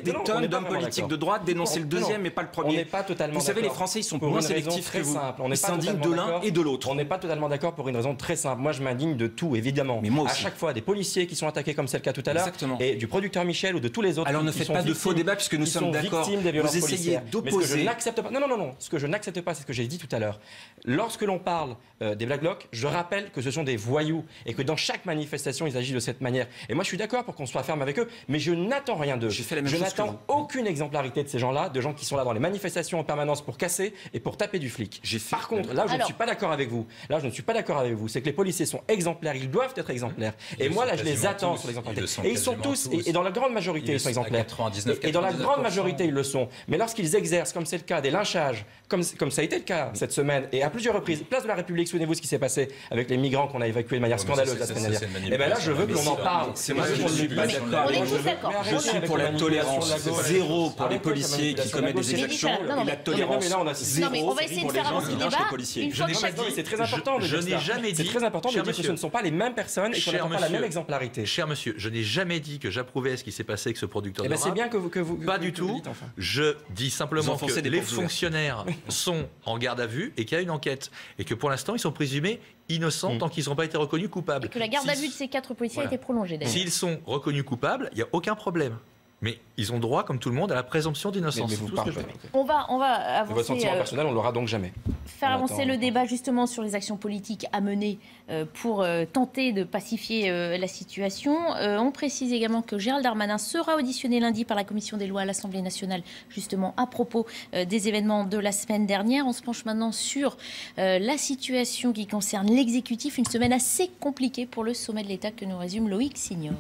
Des tonnes d'hommes politiques de droite dénoncer le deuxième et pas le premier. Vous savez, les Français, ils sont moins sélectifs que vous. Ils s'indignent de l'un et de l'autre. On n'est pas totalement d'accord pour une raison très simple. Moi, je m'indigne de tout, évidemment. Mais moi aussi. À chaque fois, des policiers qui sont attaqués comme c'est le cas tout à l'heure, et du producteur Michel ou de tous les autres. Alors ne faites pas de faux débats puisque nous sommes d'accord. Vous essayez d'opposer. Non. Ce que je n'accepte pas, c'est ce que j'ai dit tout à l'heure. Lorsque l'on parle des Black Blocs, je rappelle que ce sont des voyous et que dans chaque manifestation, ils agissent de cette manière. Et moi, je suis d'accord pour qu'on soit ferme avec eux, mais je n'attends rien d'eux. Je n'attends aucune exemplarité de ces gens-là, de gens qui sont là dans les manifestations en permanence pour casser et pour taper du flic. Par contre, là, je ne suis pas d'accord avec vous. C'est que les policiers sont exemplaires, ils doivent être exemplaires. Et moi, là, je les attends sur l'exemplarité. Et ils sont tous, et dans la grande majorité, ils sont exemplaires. Et dans la grande majorité, ils le sont. Mais lorsqu'ils exercent, comme c'est le cas, des lynchages, comme ça a été le cas cette semaine, et à plusieurs reprises, place de la République, souvenez-vous ce qui s'est passé avec les migrants qu'on a évacués de manière scandaleuse la semaine dernière. Et bien là, je veux que l'on en parle. Moi, je ne suis pas d'accord. Je suis pour la tolérance zéro pour les policiers qui commettent des exactions et la tolérance zéro pour les gens qui lynchent les policiers. C'est très important de dire ça. C'est très important de dire que ce ne sont pas les mêmes personnes et qu'on n'attend pas la même exemplarité. Cher monsieur, je n'ai jamais dit que j'approuvais ce qui s'est passé avec ce producteur de rap. C'est bien que vous... Pas du tout. Je dis simplement que les fonctionnaires sont en garde à vue et qu'il y a une enquête. Et que pour l'instant, ils sont présumés innocents tant qu'ils n'ont pas été reconnus coupables. Et que la garde à vue de ces 4 policiers a été prolongée d'ailleurs. S'ils sont reconnus coupables, il n'y a aucun problème. Mais ils ont droit, comme tout le monde, à la présomption d'innocence. On va avancer. Votre sentiment personnel, on l'aura donc jamais. Faire avancer le débat justement sur les actions politiques à mener pour tenter de pacifier la situation. On précise également que Gérald Darmanin sera auditionné lundi par la Commission des lois à l'Assemblée nationale, justement à propos des événements de la semaine dernière. On se penche maintenant sur la situation qui concerne l'exécutif. Une semaine assez compliquée pour le sommet de l'État que nous résume Loïc Signor.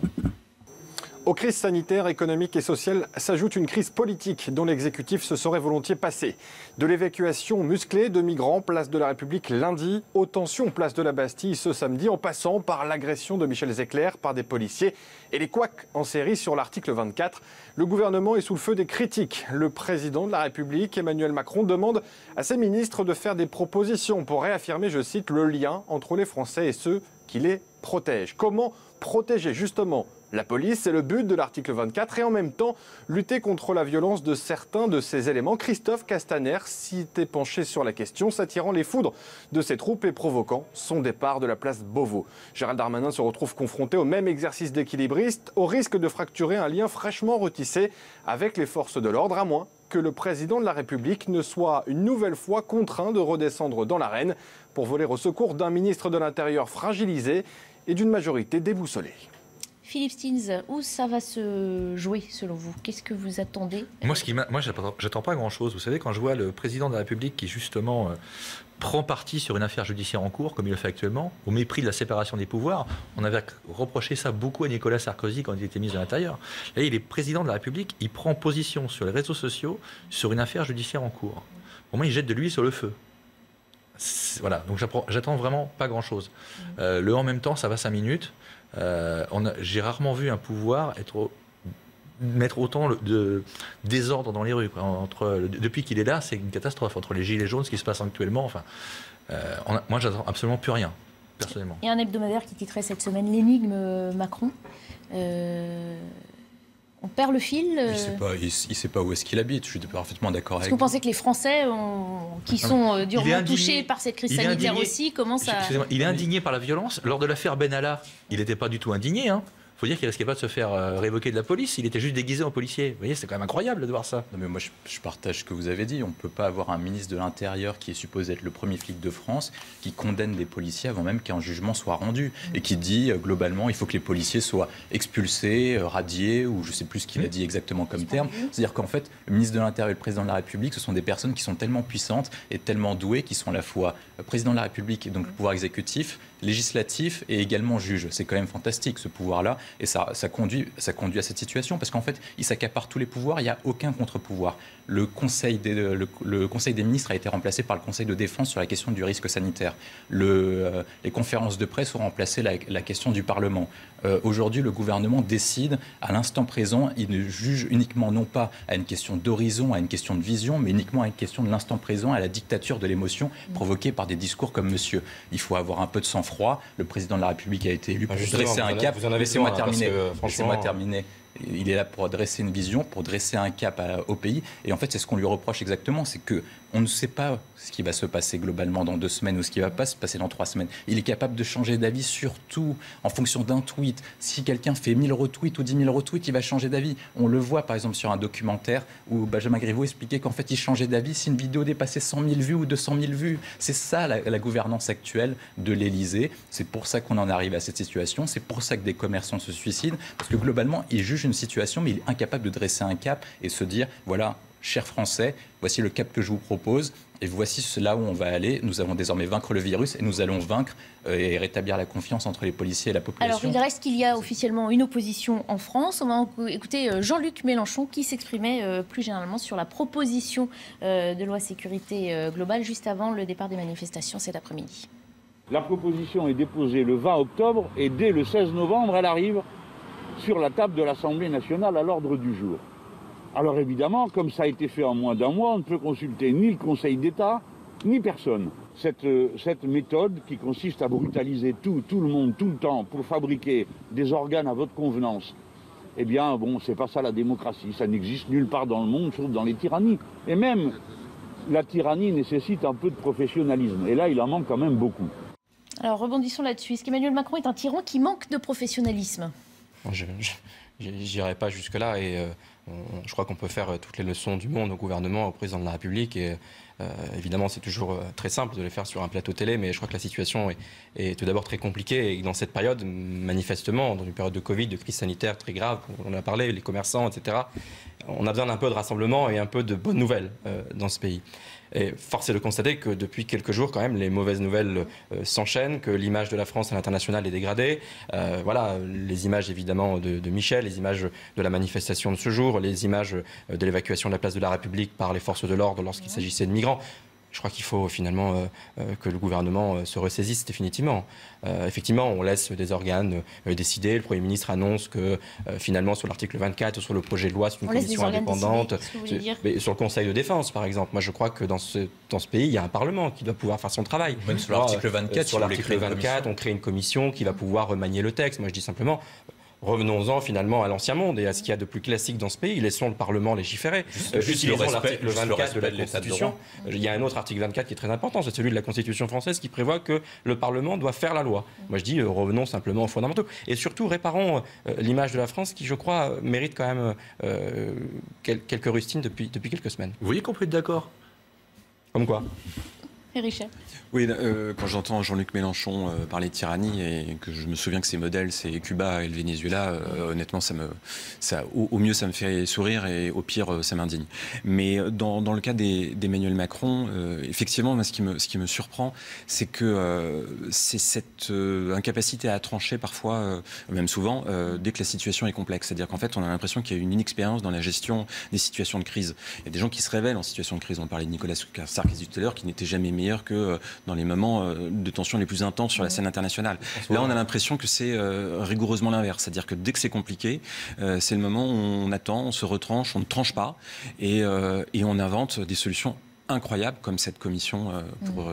Aux crises sanitaires, économiques et sociales s'ajoute une crise politique dont l'exécutif se serait volontiers passé. De l'évacuation musclée de migrants, place de la République lundi, aux tensions, place de la Bastille ce samedi, en passant par l'agression de Michel Zecler par des policiers et les couacs en série sur l'article 24. Le gouvernement est sous le feu des critiques. Le président de la République, Emmanuel Macron, demande à ses ministres de faire des propositions pour réaffirmer, je cite, le lien entre les Français et ceux qui les protègent. Comment protéger justement la police? C'est le but de l'article 24 et en même temps lutter contre la violence de certains de ces éléments. Christophe Castaner s'était penché sur la question, s'attirant les foudres de ses troupes et provoquant son départ de la place Beauvau. Gérald Darmanin se retrouve confronté au même exercice d'équilibriste, au risque de fracturer un lien fraîchement retissé avec les forces de l'ordre, à moins que le président de la République ne soit une nouvelle fois contraint de redescendre dans l'arène pour voler au secours d'un ministre de l'Intérieur fragilisé et d'une majorité déboussolée. Philippe Stins, où ça va se jouer selon vous? Qu'est-ce que vous attendez? Moi, j'attends pas grand-chose. Vous savez, quand je vois le président de la République qui justement prend parti sur une affaire judiciaire en cours, comme il le fait actuellement, au mépris de la séparation des pouvoirs, on avait reproché ça beaucoup à Nicolas Sarkozy quand il était ministre de l'Intérieur. Là, il est président de la République, il prend position sur les réseaux sociaux sur une affaire judiciaire en cours. Pour moi, il jette de l'huile sur le feu. Voilà, donc j'attends vraiment pas grand-chose. Le en même temps, ça va 5 minutes. J'ai rarement vu un pouvoir mettre autant de désordre dans les rues. Depuis qu'il est là, c'est une catastrophe. Entre les gilets jaunes, ce qui se passe actuellement, enfin, moi, j'attends absolument plus rien, personnellement. Il y a un hebdomadaire qui titrait cette semaine l'énigme Macron. On perd le fil. Il ne sait pas où est-ce qu'il habite. Je suis parfaitement d'accord avec vous. Est-ce que vous pensez que les Français, qui sont durement touchés par cette crise sanitaire aussi, commencent à... Il est indigné par la violence. Lors de l'affaire Benalla, il n'était pas du tout indigné. Il faut dire qu'il risquait pas de se faire révoquer de la police. Il était juste déguisé en policier. Vous voyez, c'est quand même incroyable de voir ça. Non, mais moi, je partage ce que vous avez dit. On ne peut pas avoir un ministre de l'Intérieur qui est supposé être le premier flic de France qui condamne des policiers avant même qu'un jugement soit rendu et qui dit globalement il faut que les policiers soient expulsés, radiés ou je ne sais plus ce qu'il a dit exactement comme terme. C'est-à-dire qu'en fait, le ministre de l'Intérieur et le président de la République, ce sont des personnes qui sont tellement puissantes et tellement douées qui sont à la fois président de la République et donc le pouvoir exécutif, législatif et également juge. C'est quand même fantastique ce pouvoir-là et ça conduit à cette situation parce qu'en fait, il s'accapare tous les pouvoirs, il n'y a aucun contre-pouvoir. Le conseil des ministres a été remplacé par le Conseil de défense sur la question du risque sanitaire. Les conférences de presse ont remplacé la question du Parlement. Aujourd'hui, le gouvernement décide à l'instant présent, il ne juge uniquement non pas à une question d'horizon, à une question de vision, mais uniquement à une question de l'instant présent, à la dictature de l'émotion provoquée par des discours comme monsieur. Il faut avoir un peu de sang-froid. Le président de la République a été élu pour dresser un cap. Laissez-moi terminer. Il est là pour dresser une vision, pour dresser un cap au pays. Et en fait, c'est ce qu'on lui reproche exactement, c'est qu'on ne sait pas ce qui va se passer globalement dans 2 semaines ou ce qui va pas se passer dans 3 semaines. Il est capable de changer d'avis surtout en fonction d'un tweet. Si quelqu'un fait 1000 retweets ou 10 000 retweets, il va changer d'avis. On le voit par exemple sur un documentaire où Benjamin Griveaux expliquait qu'en fait, il changeait d'avis si une vidéo dépassait 100 000 vues ou 200 000 vues. C'est ça la gouvernance actuelle de l'Élysée. C'est pour ça qu'on en arrive à cette situation. C'est pour ça que des commerçants se suicident. Parce que globalement, ils jugent une situation, mais il est incapable de dresser un cap et se dire, voilà, chers Français, voici le cap que je vous propose et voici là où on va aller. Nous allons désormais vaincre le virus et nous allons vaincre et rétablir la confiance entre les policiers et la population. Alors, il reste qu'il y a officiellement une opposition en France. On va écouter Jean-Luc Mélenchon qui s'exprimait plus généralement sur la proposition de loi sécurité globale juste avant le départ des manifestations cet après-midi. La proposition est déposée le 20 octobre et dès le 16 novembre, elle arrive sur la table de l'Assemblée nationale à l'ordre du jour. Alors évidemment, comme ça a été fait en moins d'un mois, on ne peut consulter ni le Conseil d'État, ni personne. Cette méthode qui consiste à brutaliser tout le monde, tout le temps, pour fabriquer des organes à votre convenance, eh bien, bon, c'est pas ça la démocratie. Ça n'existe nulle part dans le monde, sauf dans les tyrannies. Et même, la tyrannie nécessite un peu de professionnalisme. Et là, il en manque quand même beaucoup. Alors, rebondissons là-dessus. Est-ce qu'Emmanuel Macron est un tyran qui manque de professionnalisme ? J'irai pas jusque-là et je crois qu'on peut faire toutes les leçons du monde au gouvernement, au président de la République et évidemment c'est toujours très simple de les faire sur un plateau télé, mais je crois que la situation est tout d'abord très compliquée et dans cette période, manifestement, dans une période de Covid, de crise sanitaire très grave, on en a parlé, les commerçants, etc., on a besoin d'un peu de rassemblement et un peu de bonnes nouvelles dans ce pays. Et force est de constater que depuis quelques jours, quand même, les mauvaises nouvelles s'enchaînent, que l'image de la France à l'international est dégradée. Voilà, les images évidemment de Michel, les images de la manifestation de ce jour, les images de l'évacuation de la place de la République par les forces de l'ordre lorsqu'il s'agissait de migrants. Je crois qu'il faut finalement que le gouvernement se ressaisisse définitivement. Effectivement, on laisse des organes décider. Le Premier ministre annonce que finalement sur l'article 24 ou sur le projet de loi, c'est une commission indépendante. Mais sur le Conseil de défense, par exemple, moi je crois que dans ce pays, il y a un Parlement qui doit pouvoir faire son travail. Même sur l'article 24, sur l'article 24, on crée une commission qui va pouvoir remanier le texte. Moi je dis simplement... Revenons-en finalement à l'ancien monde et à ce qu'il y a de plus classique dans ce pays. Laissons le Parlement légiférer. Utilisons l'article 24 de la Constitution. Il y a un autre article 24 qui est très important, c'est celui de la Constitution française qui prévoit que le Parlement doit faire la loi. Moi je dis revenons simplement aux fondamentaux. Et surtout réparons l'image de la France qui, je crois, mérite quand même quelques rustines depuis quelques semaines. Vous voyez qu'on peut être d'accord? Comme quoi? Richard. Oui, quand j'entends Jean-Luc Mélenchon parler de tyrannie et que je me souviens que ses modèles, c'est Cuba et le Venezuela, honnêtement, au mieux, ça me fait sourire et au pire, ça m'indigne. Mais dans le cas d'Emmanuel Macron, effectivement, moi, ce qui me surprend, c'est que c'est cette incapacité à trancher parfois, même souvent, dès que la situation est complexe. C'est-à-dire qu'en fait, on a l'impression qu'il y a une inexpérience dans la gestion des situations de crise. Il y a des gens qui se révèlent en situation de crise. On parlait de Nicolas Sarkozy tout à l'heure, qui n'était jamais meilleur que dans les moments de tension les plus intenses sur la scène internationale. Là, on a l'impression que c'est rigoureusement l'inverse. C'est-à-dire que dès que c'est compliqué, c'est le moment où on attend, on se retranche, on ne tranche pas et on invente des solutions incroyables comme cette commission pour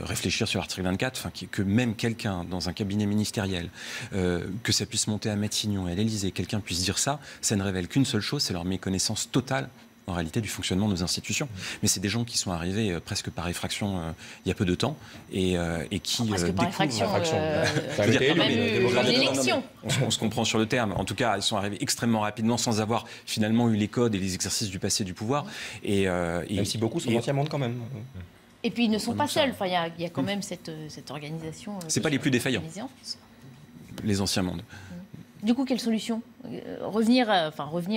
réfléchir sur l'article 24, que même quelqu'un dans un cabinet ministériel, que ça puisse monter à Matignon et à l'Élysée, quelqu'un puisse dire ça ne révèle qu'une seule chose, c'est leur méconnaissance totale en réalité du fonctionnement de nos institutions. Mais c'est des gens qui sont arrivés presque par effraction il y a peu de temps et qui presque par effraction. On se comprend sur le terme. En tout cas, ils sont arrivés extrêmement rapidement sans avoir finalement eu les codes et les exercices du passé du pouvoir. Même si beaucoup sont ancien monde quand même. Et puis ils ne sont pas seuls. Enfin, il y a quand même cette organisation. C'est pas les plus défaillants. Les anciens mondes. Du coup, quelle solution? Revenir,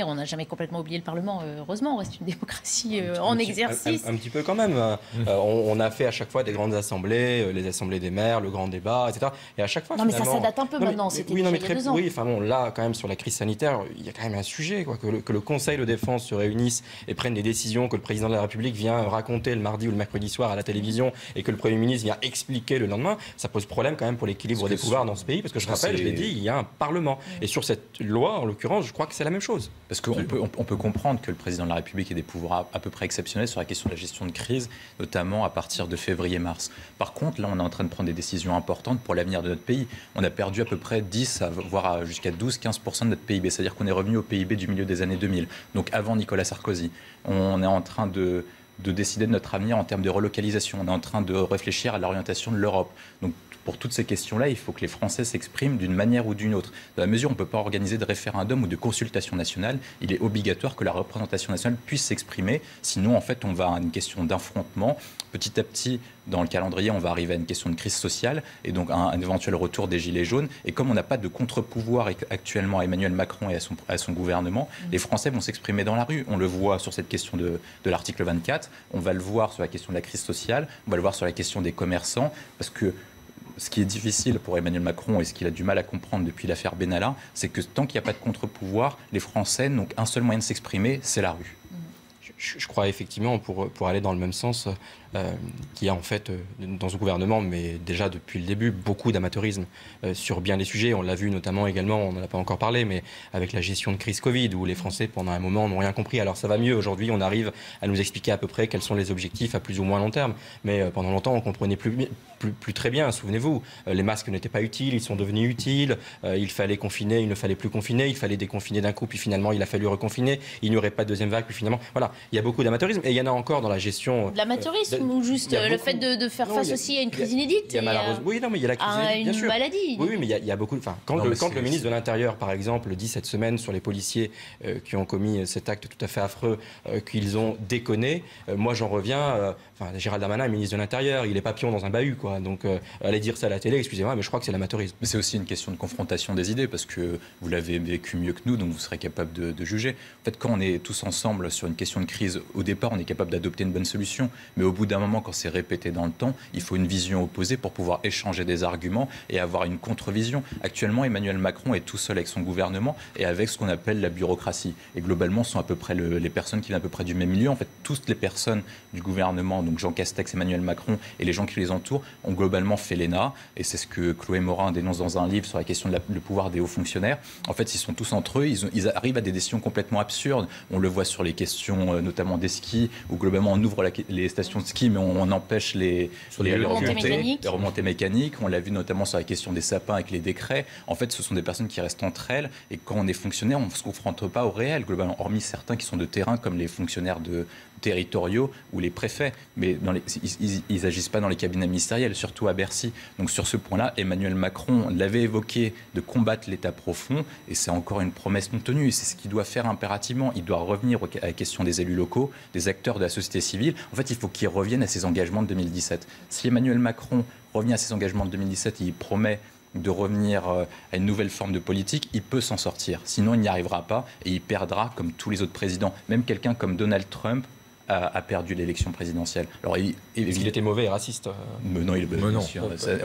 on n'a jamais complètement oublié le Parlement, heureusement, on reste une démocratie en exercice. Un petit peu quand même. On a fait à chaque fois des grandes assemblées, les assemblées des maires, le grand débat, etc. Et à chaque fois, non, mais ça date un peu maintenant, c'était déjà il y a 2 ans. Oui, enfin bon, là, quand même, sur la crise sanitaire, il y a quand même un sujet, quoi, que le Conseil de défense se réunisse et prenne des décisions, que le président de la République vient raconter le mardi ou le mercredi soir à la télévision et que le Premier ministre vient expliquer le lendemain, ça pose problème quand même pour l'équilibre des pouvoirs dans ce pays, parce que je rappelle, je l'ai dit, il y a un Parlement. Et sur cette loi, en l'occurrence, je crois que c'est la même chose. Parce qu'on peut comprendre que le président de la République ait des pouvoirs à peu près exceptionnels sur la question de la gestion de crise, notamment à partir de février-mars. Par contre, là, on est en train de prendre des décisions importantes pour l'avenir de notre pays. On a perdu à peu près 10, voire jusqu'à 12-15% de notre PIB. C'est-à-dire qu'on est revenu au PIB du milieu des années 2000, donc avant Nicolas Sarkozy. On est en train de décider de notre avenir en termes de relocalisation. On est en train de réfléchir à l'orientation de l'Europe. Donc, pour toutes ces questions-là, il faut que les Français s'expriment d'une manière ou d'une autre. Dans la mesure où on ne peut pas organiser de référendum ou de consultation nationale, il est obligatoire que la représentation nationale puisse s'exprimer. Sinon, en fait, on va à une question d'affrontement. Petit à petit, dans le calendrier, on va arriver à une question de crise sociale et donc un éventuel retour des Gilets jaunes. Et comme on n'a pas de contre-pouvoir actuellement à Emmanuel Macron et à son gouvernement, les Français vont s'exprimer dans la rue. On le voit sur cette question de l'article 24, on va le voir sur la question de la crise sociale, on va le voir sur la question des commerçants, parce que ce qui est difficile pour Emmanuel Macron et ce qu'il a du mal à comprendre depuis l'affaire Benalla, c'est que tant qu'il n'y a pas de contre-pouvoir, les Français n'ont qu'un seul moyen de s'exprimer, c'est la rue. Je crois effectivement, pour aller dans le même sens, qu'il y a en fait dans ce gouvernement, mais déjà depuis le début, beaucoup d'amateurisme sur bien des sujets. On l'a vu notamment également, on n'en a pas encore parlé, mais avec la gestion de crise Covid, où les Français pendant un moment n'ont rien compris. Alors ça va mieux, aujourd'hui on arrive à nous expliquer à peu près quels sont les objectifs à plus ou moins long terme, mais pendant longtemps on ne comprenait plus très bien, souvenez-vous, les masques n'étaient pas utiles, ils sont devenus utiles, il fallait confiner, il ne fallait plus confiner, il fallait déconfiner d'un coup, puis finalement il a fallu reconfiner, il n'y aurait pas de deuxième vague, puis finalement, voilà, il y a beaucoup d'amateurisme, et il y en a encore dans la gestion... De l'amateurisme ou juste le fait de faire face aussi à une crise inédite? Il y a malheureusement, oui, non, mais il y a la crise inédite, bien sûr. Une maladie. Oui, mais il y a beaucoup. Enfin, quand le ministre de l'Intérieur, par exemple, dit cette semaine sur les policiers qui ont commis cet acte tout à fait affreux, qu'ils ont déconné, moi j'en reviens. Gérald Darmanin est ministre de l'Intérieur, il est papillon dans un bahut, quoi. Donc aller dire ça à la télé, excusez-moi, mais je crois que c'est l'amateurisme. Mais c'est aussi une question de confrontation des idées, parce que vous l'avez vécu mieux que nous, donc vous serez capable de juger. En fait, quand on est tous ensemble sur une question de crise, au départ, on est capable d'adopter une bonne solution, mais au bout d'un moment, quand c'est répété dans le temps, il faut une vision opposée pour pouvoir échanger des arguments et avoir une contre-vision. Actuellement, Emmanuel Macron est tout seul avec son gouvernement et avec ce qu'on appelle la bureaucratie. Et globalement, ce sont à peu près les personnes qui viennent à peu près du même milieu. En fait, toutes les personnes du gouvernement, donc Jean Castex, Emmanuel Macron et les gens qui les entourent, ont globalement fait l'ENA. Et c'est ce que Chloé Morin dénonce dans un livre sur la question du pouvoir des hauts fonctionnaires. En fait, ils sont tous entre eux, ils arrivent à des décisions complètement absurdes. On le voit sur les questions notamment des skis, où globalement on ouvre les stations de ski, mais on empêche les remontées mécaniques. On l'a vu notamment sur la question des sapins avec les décrets. En fait, ce sont des personnes qui restent entre elles. Et quand on est fonctionnaire, on ne se confronte pas au réel, globalement, hormis certains qui sont de terrain, comme les fonctionnaires territoriaux ou les préfets, mais ils n'agissent pas dans les cabinets ministériels, surtout à Bercy. Donc sur ce point-là, Emmanuel Macron l'avait évoqué de combattre l'État profond, et c'est encore une promesse non tenue. C'est ce qu'il doit faire impérativement. Il doit revenir à la question des élus locaux, des acteurs de la société civile. En fait, il faut qu'il revienne à ses engagements de 2017. Si Emmanuel Macron revient à ses engagements de 2017 et il promet de revenir à une nouvelle forme de politique, il peut s'en sortir. Sinon, il n'y arrivera pas et il perdra comme tous les autres présidents. Même quelqu'un comme Donald Trump a perdu l'élection présidentielle. Alors, est-ce qu'il était mauvais et raciste? Non, il est non.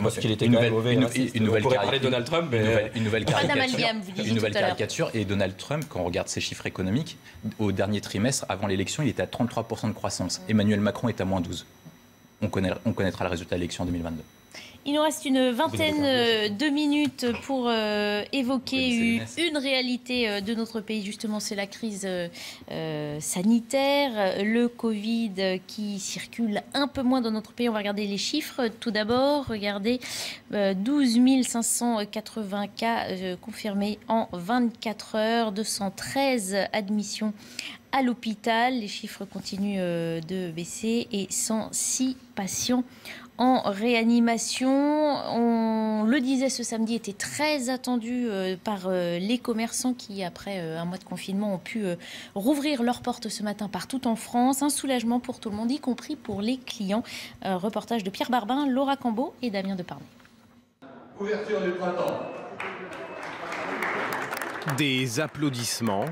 Parce qu'il était mauvais et raciste. On pourrait parler de Donald Trump, mais une nouvelle caricature. Et Donald Trump, quand on regarde ses chiffres économiques, au dernier trimestre, avant l'élection, il était à 33% de croissance. Emmanuel Macron est à moins 12%. On connaîtra le résultat de l'élection en 2022. Il nous reste une vingtaine de minutes pour évoquer une réalité de notre pays. Justement, c'est la crise sanitaire, le Covid qui circule un peu moins dans notre pays. On va regarder les chiffres. Tout d'abord, regardez 12 580 cas confirmés en 24 heures, 213 admissions à l'hôpital. Les chiffres continuent de baisser et 106 patients en réanimation. On le disait, ce samedi était très attendu par les commerçants qui, après un mois de confinement, ont pu rouvrir leurs portes ce matin partout en France. Un soulagement pour tout le monde, y compris pour les clients. Reportage de Pierre Barbin, Laura Cambeau et Damien Deparnay. Ouverture du printemps. Des applaudissements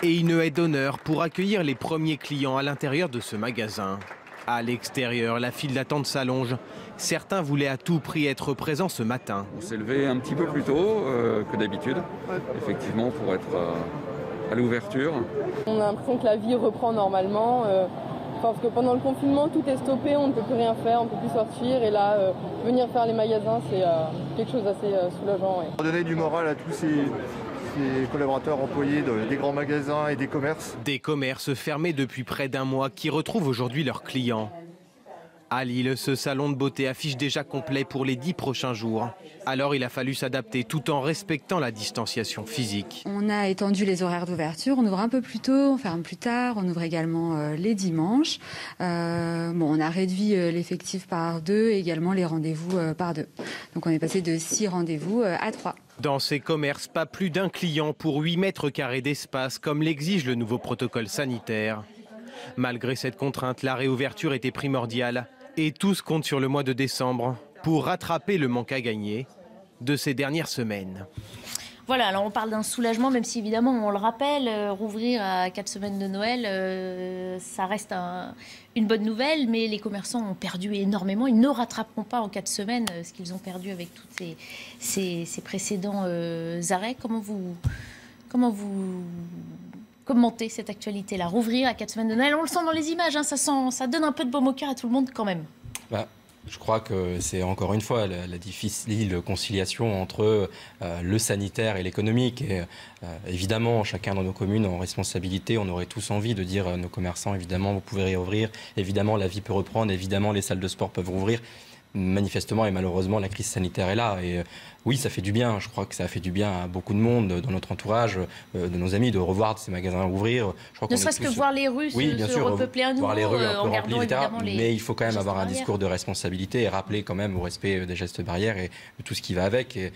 et une haie d'honneur pour accueillir les premiers clients à l'intérieur de ce magasin. À l'extérieur, la file d'attente s'allonge. Certains voulaient à tout prix être présents ce matin. On s'est levé un petit peu plus tôt que d'habitude, effectivement, pour être à l'ouverture. On a l'impression que la vie reprend normalement. Parce que pendant le confinement, tout est stoppé, on ne peut plus rien faire, on ne peut plus sortir. Et là, venir faire les magasins, c'est quelque chose d'assez soulageant. Ouais. Pour donner du moral à tous ces collaborateurs employés des grands magasins et des commerces. Des commerces fermés depuis près d'un mois qui retrouvent aujourd'hui leurs clients. À Lille, ce salon de beauté affiche déjà complet pour les 10 prochains jours. Alors il a fallu s'adapter tout en respectant la distanciation physique. On a étendu les horaires d'ouverture, on ouvre un peu plus tôt, on ferme plus tard, on ouvre également les dimanches. On a réduit l'effectif par 2 et également les rendez-vous par 2. Donc on est passé de 6 rendez-vous à 3. Dans ces commerces, pas plus d'un client pour 8 mètres carrés d'espace, comme l'exige le nouveau protocole sanitaire. Malgré cette contrainte, la réouverture était primordiale et tous comptent sur le mois de décembre pour rattraper le manque à gagner de ces dernières semaines. Voilà, alors on parle d'un soulagement, même si évidemment, on le rappelle, rouvrir à 4 semaines de Noël, ça reste une bonne nouvelle, mais les commerçants ont perdu énormément. Ils ne rattraperont pas en 4 semaines ce qu'ils ont perdu avec tous ces précédents arrêts. Comment vous commentez cette actualité-là? Rouvrir à 4 semaines de Noël, on le sent dans les images, hein, ça donne un peu de baume au cœur à tout le monde quand même. Je crois que c'est encore une fois la difficile conciliation entre le sanitaire et l'économique. Et évidemment, chacun dans nos communes en responsabilité, on aurait tous envie de dire à nos commerçants, évidemment, vous pouvez réouvrir, évidemment, la vie peut reprendre, évidemment, les salles de sport peuvent rouvrir. manifestement et malheureusement, la crise sanitaire est là. Et oui, ça fait du bien. Je crois que ça a fait du bien à beaucoup de monde dans notre entourage, de nos amis, de revoir ces magasins ouvrir. Ne serait-ce que voir les rues se repeupler à nouveau, voir les rues en gardant évidemment les... Mais il faut quand même avoir un discours de responsabilité et rappeler quand même au respect des gestes barrières et de tout ce qui va avec. Et,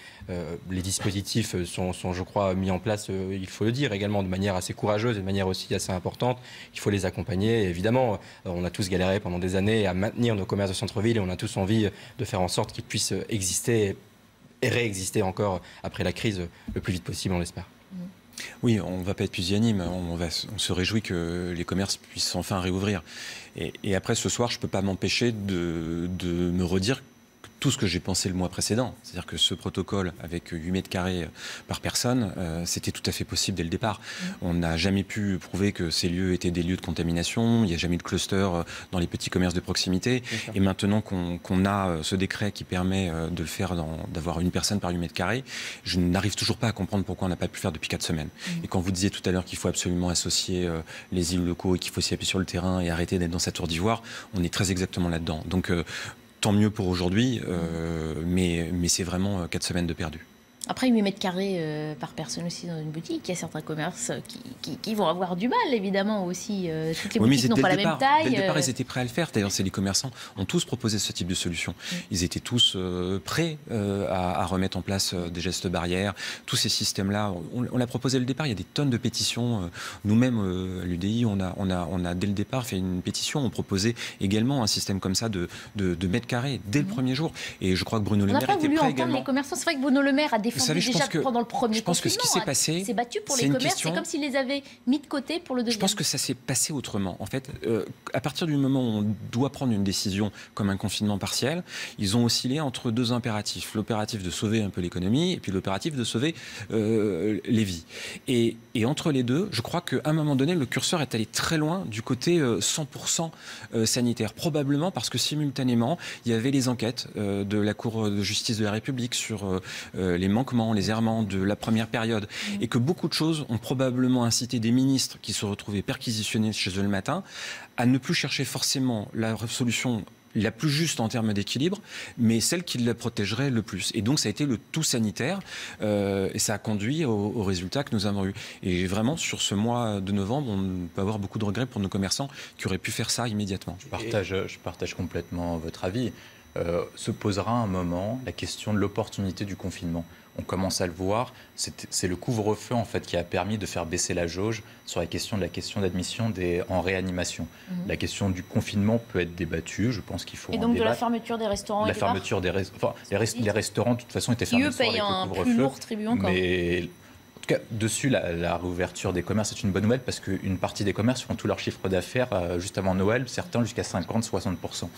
les dispositifs sont, je crois, mis en place, il faut le dire, également de manière assez courageuse et de manière aussi assez importante. Il faut les accompagner. Et évidemment, on a tous galéré pendant des années à maintenir nos commerces de centre-ville et on a tous envie de faire en sorte qu'ils puissent exister et réexister encore après la crise le plus vite possible, on l'espère. Oui, on ne va pas être pusillanime, on se réjouit que les commerces puissent enfin réouvrir. Et après, ce soir, je ne peux pas m'empêcher de me redire tout ce que j'ai pensé le mois précédent. C'est-à-dire que ce protocole avec 8 mètres carrés par personne, c'était tout à fait possible dès le départ. On n'a jamais pu prouver que ces lieux étaient des lieux de contamination, il n'y a jamais eu de cluster dans les petits commerces de proximité. Et maintenant qu'on a ce décret qui permet de le faire, d'avoir une personne par 8 mètres carrés, je n'arrive toujours pas à comprendre pourquoi on n'a pas pu le faire depuis 4 semaines. Et quand vous disiez tout à l'heure qu'il faut absolument associer les élus locaux et qu'il faut s'y appuyer sur le terrain et arrêter d'être dans sa tour d'ivoire, on est très exactement là-dedans. Donc tant mieux pour aujourd'hui, mais c'est vraiment 4 semaines de perdu. Après, 8 mètres carrés par personne aussi dans une boutique, il y a certains commerces qui vont avoir du mal, évidemment, aussi. Toutes les boutiques n'ont pas la même taille. Dès le départ, ils étaient prêts à le faire. D'ailleurs, les commerçants ont tous proposé ce type de solution. Ils étaient tous prêts à remettre en place des gestes barrières. Tous ces systèmes-là, on l'a proposé dès le départ. Il y a des tonnes de pétitions. Nous-mêmes, à l'UDI, on a dès le départ fait une pétition. On proposait également un système comme ça de mètres carrés dès le premier jour. Et je crois que Bruno Le Maire était prêt également. On n'a pas voulu entendre les commerçants. C'est vrai que Bruno Le Maire a défendu pendant le premier confinement, que ce qui s'est passé, c'est battu pour les commerces, c'est comme s'ils les avaient mis de côté pour le deuxième. Je pense que ça s'est passé autrement. En fait, à partir du moment où on doit prendre une décision comme un confinement partiel, ils ont oscillé entre 2 impératifs. L'impératif de sauver un peu l'économie et puis l'impératif de sauver les vies. Et entre les deux, je crois qu'à un moment donné, le curseur est allé très loin du côté 100% sanitaire. Probablement parce que simultanément, il y avait les enquêtes de la Cour de justice de la République sur les manquements, les errements de la première période, et que beaucoup de choses ont probablement incité des ministres qui se retrouvaient perquisitionnés chez eux le matin à ne plus chercher forcément la solution la plus juste en termes d'équilibre, mais celle qui la protégerait le plus. Et donc ça a été le tout sanitaire, et ça a conduit au résultat que nous avons eu. Et vraiment, sur ce mois de novembre, on peut avoir beaucoup de regrets pour nos commerçants qui auraient pu faire ça immédiatement. Je partage complètement votre avis. Se posera un moment la question de l'opportunité du confinement. On commence à le voir, c'est le couvre-feu en fait qui a permis de faire baisser la jauge sur la question d'admission en réanimation. La question du confinement peut être débattue, je pense qu'il faut et donc de la fermeture des restaurants. La fermeture des restaurants, les restaurants de toute façon étaient fermés. Eux payent un plus lourd tribut encore. Mais en tout cas, dessus, la réouverture des commerces est une bonne nouvelle parce qu'une partie des commerces font tout leur chiffre d'affaires juste avant Noël, certains jusqu'à 50-60%.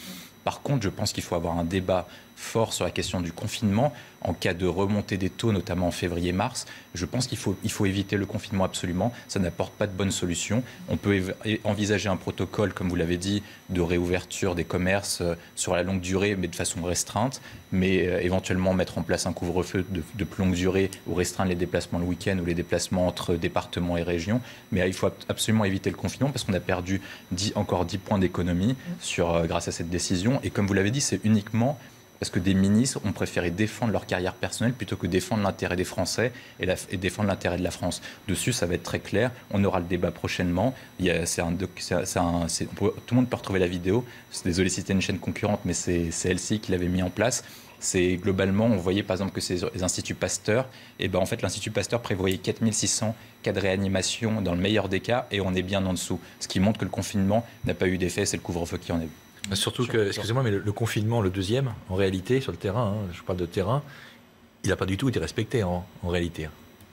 Par contre, je pense qu'il faut avoir un débat fort sur la question du confinement en cas de remontée des taux, notamment en février-mars. Je pense qu'il faut éviter le confinement absolument. Ça n'apporte pas de bonnes solutions. On peut envisager un protocole, comme vous l'avez dit, de réouverture des commerces sur la longue durée, mais de façon restreinte, mais éventuellement mettre en place un couvre-feu de plus longue durée ou restreindre les déplacements le week-end ou les déplacements entre départements et régions. Mais il faut absolument éviter le confinement parce qu'on a perdu encore 10 points d'économie grâce à cette décision. Et comme vous l'avez dit, c'est uniquement parce que des ministres ont préféré défendre leur carrière personnelle plutôt que défendre l'intérêt des Français et défendre l'intérêt de la France. Dessus, ça va être très clair. On aura le débat prochainement. Tout le monde peut retrouver la vidéo. Désolé si c'était une chaîne concurrente, mais c'est LCI qui l'avait mis en place. C'est globalement, on voyait par exemple que c'est les instituts Pasteur, et en fait l'Institut Pasteur prévoyait 4600 cas de réanimation dans le meilleur des cas, et on est bien en dessous. Ce qui montre que le confinement n'a pas eu d'effet, c'est le couvre-feu qui en a eu. Surtout que, excusez-moi, mais le confinement, le deuxième, en réalité, sur le terrain, je parle de terrain, il n'a pas du tout été respecté en réalité.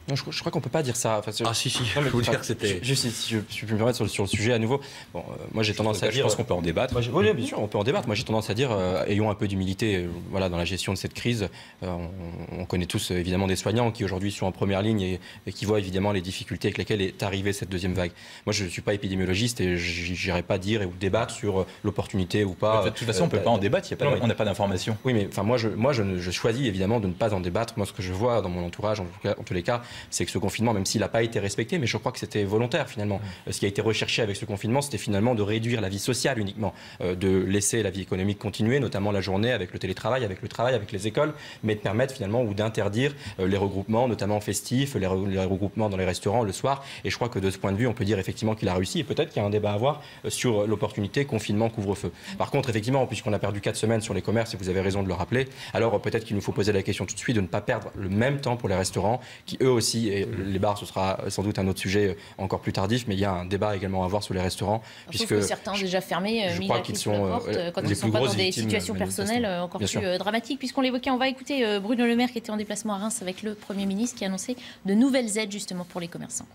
Non, je crois qu'on ne peut pas dire ça. Si, je veux dire que c'était... Juste, si je peux me permettre sur le sujet à nouveau. Bon, moi, j'ai tendance à dire... Je pense qu'on peut en débattre. Oui, bien sûr, on peut en débattre. Moi, j'ai tendance à dire, ayons un peu d'humilité dans la gestion de cette crise. On connaît tous, évidemment, des soignants qui, aujourd'hui, sont en première ligne et qui voient, évidemment, les difficultés avec lesquelles est arrivée cette deuxième vague. Moi, je ne suis pas épidémiologiste et je n'irai pas dire ou débattre sur l'opportunles ou pas. De toute façon, on ne peut pas en débattre. On n'a pas d'informations. Oui, mais moi, je choisis, évidemment, de ne pas en débattre. Moi, ce que je vois dans mon entourage, en tous les cas, c'est que ce confinement, même s'il n'a pas été respecté, mais je crois que c'était volontaire finalement. Ce qui a été recherché avec ce confinement, c'était finalement de réduire la vie sociale uniquement, de laisser la vie économique continuer, notamment la journée avec le télétravail, avec le travail, avec les écoles, mais de permettre finalement ou d'interdire les regroupements, notamment festifs, les regroupements dans les restaurants le soir. Et je crois que de ce point de vue, on peut dire effectivement qu'il a réussi. Et peut-être qu'il y a un débat à avoir sur l'opportunité confinement, couvre-feu. Par contre, effectivement, puisqu'on a perdu 4 semaines sur les commerces, et vous avez raison de le rappeler, alors peut-être qu'il nous faut poser la question tout de suite de ne pas perdre le même temps pour les restaurants, qui eux aussi, et les bars, ce sera sans doute un autre sujet encore plus tardif, mais il y a un débat également à avoir sur les restaurants. Puisque que certains ont déjà fermé, mis la clé sous la porte, quand ils ne sont pas dans des situations personnelles encore plus dramatiques. Puisqu'on l'évoquait, on va écouter Bruno Le Maire qui était en déplacement à Reims avec le Premier ministre qui a annoncé de nouvelles aides justement pour les commerçants.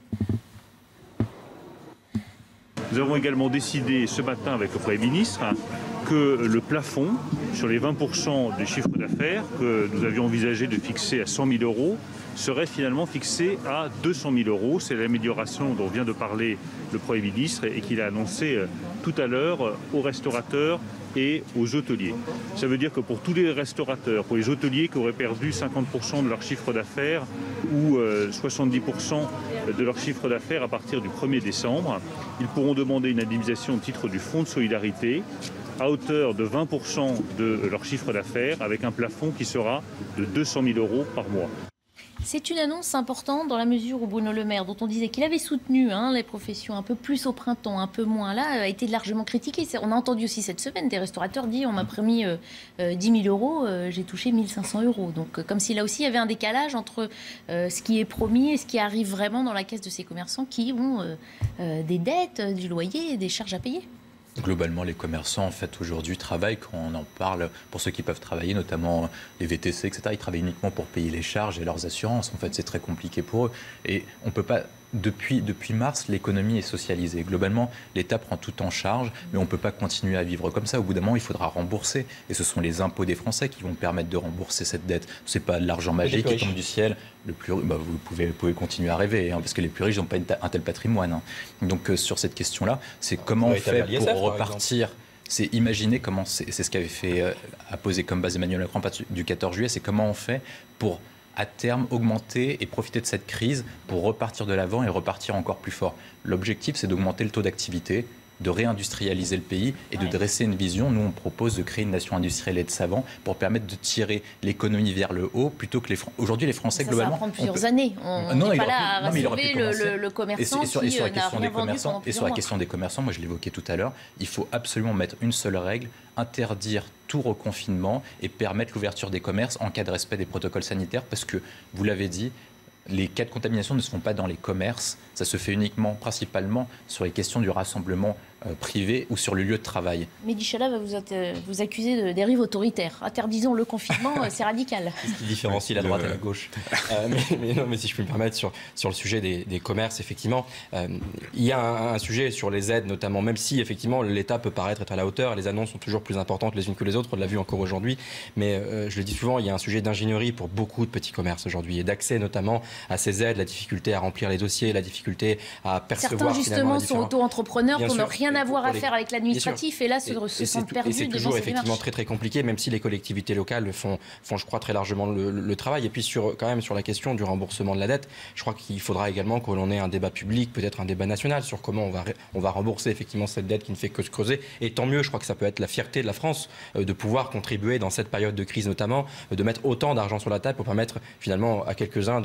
Nous avons également décidé ce matin avec le Premier ministre que le plafond sur les 20% des chiffres d'affaires que nous avions envisagé de fixer à 100 000 € serait finalement fixé à 200 000 €. C'est l'amélioration dont vient de parler le Premier ministre et qu'il a annoncé tout à l'heure aux restaurateurs et aux hôteliers. Ça veut dire que pour tous les restaurateurs, pour les hôteliers qui auraient perdu 50% de leur chiffre d'affaires ou 70% de leur chiffre d'affaires à partir du 1er décembre, ils pourront demander une indemnisation au titre du Fonds de solidarité à hauteur de 20% de leur chiffre d'affaires avec un plafond qui sera de 200 000 € par mois. C'est une annonce importante dans la mesure où Bruno Le Maire, dont on disait qu'il avait soutenu les professions un peu plus au printemps, un peu moins là, a été largement critiqué. On a entendu aussi cette semaine des restaurateurs dire on m'a promis 10 000 €, j'ai touché 1 500 €. Donc comme si là aussi il y avait un décalage entre ce qui est promis et ce qui arrive vraiment dans la caisse de ces commerçants qui ont des dettes, du loyer et des charges à payer. Globalement, les commerçants, en fait, aujourd'hui, travaillent, quand on en parle, pour ceux qui peuvent travailler, notamment les VTC, etc., ils travaillent uniquement pour payer les charges et leurs assurances. En fait, c'est très compliqué pour eux. Et on ne peut pas... Depuis mars, l'économie est socialisée. Globalement, l'État prend tout en charge, mais on ne peut pas continuer à vivre comme ça. Au bout d'un moment, il faudra rembourser. Et ce sont les impôts des Français qui vont permettre de rembourser cette dette. Ce n'est pas de l'argent magique qui tombe du ciel. Le plus, vous pouvez continuer à rêver, parce que les plus riches n'ont pas un tel patrimoine. Donc sur cette question-là, c'est comment on fait pour repartir. C'est imaginer comment, c'est ce qu'avait fait, a posé comme base Emmanuel Macron du 14 juillet, c'est comment on fait pour à terme augmenter et profiter de cette crise pour repartir de l'avant et repartir encore plus fort. L'objectif, c'est d'augmenter le taux d'activité, de réindustrialiser le pays et de dresser une vision. Nous, on propose de créer une nation industrielle et de savants pour permettre de tirer l'économie vers le haut plutôt que les Français. Aujourd'hui, les Français, globalement... Ça va prendre plusieurs années. On n'est pas là à rassurer le commerçant qui n'a rien vendu pendant plusieurs mois. Et sur la question des commerçants, moi je l'évoquais tout à l'heure, il faut absolument mettre une seule règle, interdire tout reconfinement et permettre l'ouverture des commerces en cas de respect des protocoles sanitaires parce que, vous l'avez dit, les cas de contamination ne se font pas dans les commerces, ça se fait uniquement, principalement, sur les questions du rassemblement privé ou sur le lieu de travail. Mehdi Chala va vous accuser de dérive autoritaire. Interdisons le confinement, c'est radical. C'est ce qui différencie la droite et la gauche. mais si je peux me permettre, sur le sujet des commerces, effectivement, il y a un sujet sur les aides, notamment, même si, effectivement, l'État peut paraître être à la hauteur, les annonces sont toujours plus importantes les unes que les autres, on l'a vu encore aujourd'hui, mais je le dis souvent, il y a un sujet d'ingénierie pour beaucoup de petits commerces aujourd'hui, et d'accès notamment à ces aides, la difficulté à remplir les dossiers, la difficulté à percevoir... Certains, justement, sont auto-entrepreneurs pour ne rien avoir à faire avec l'administratif et là se sentent perdus. Et c'est toujours effectivement très très compliqué, même si les collectivités locales font je crois, très largement le travail. Et puis quand même sur la question du remboursement de la dette, je crois qu'il faudra également que l'on ait un débat public, peut-être un débat national sur comment on va rembourser effectivement cette dette qui ne fait que se creuser. Et tant mieux, je crois que ça peut être la fierté de la France de pouvoir contribuer dans cette période de crise notamment, de mettre autant d'argent sur la table pour permettre finalement à quelques-uns,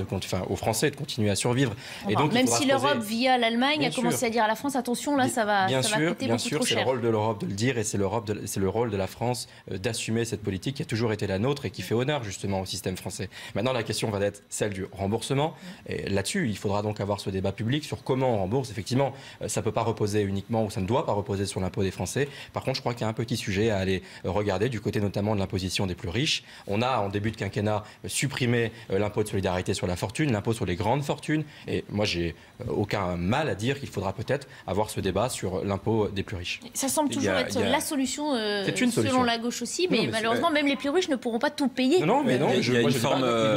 aux Français de continuer à survivre. Et donc, même si l'Europe, via l'Allemagne, a commencé à dire à la France, attention, là, ça va coûter beaucoup trop cher. C'est le rôle de l'Europe de le dire et c'est le rôle de la France d'assumer cette politique qui a toujours été la nôtre et qui fait honneur justement au système français. Maintenant, la question va être celle du remboursement. Et là-dessus, il faudra donc avoir ce débat public sur comment on rembourse. Effectivement, ça ne peut pas reposer uniquement ou ça ne doit pas reposer sur l'impôt des Français. Par contre, je crois qu'il y a un petit sujet à aller regarder du côté notamment de l'imposition des plus riches. On a, en début de quinquennat, supprimé l'impôt de solidarité sur la fortune, l'impôt sur les grandes fortunes. Et moi, j'ai aucun mal à dire qu'il faudra peut-être avoir ce débat sur l'impôt l'impôt des plus riches. Ça semble toujours être la solution, selon la gauche aussi, mais malheureusement, même les plus riches ne pourront pas tout payer. Non, mais non, ils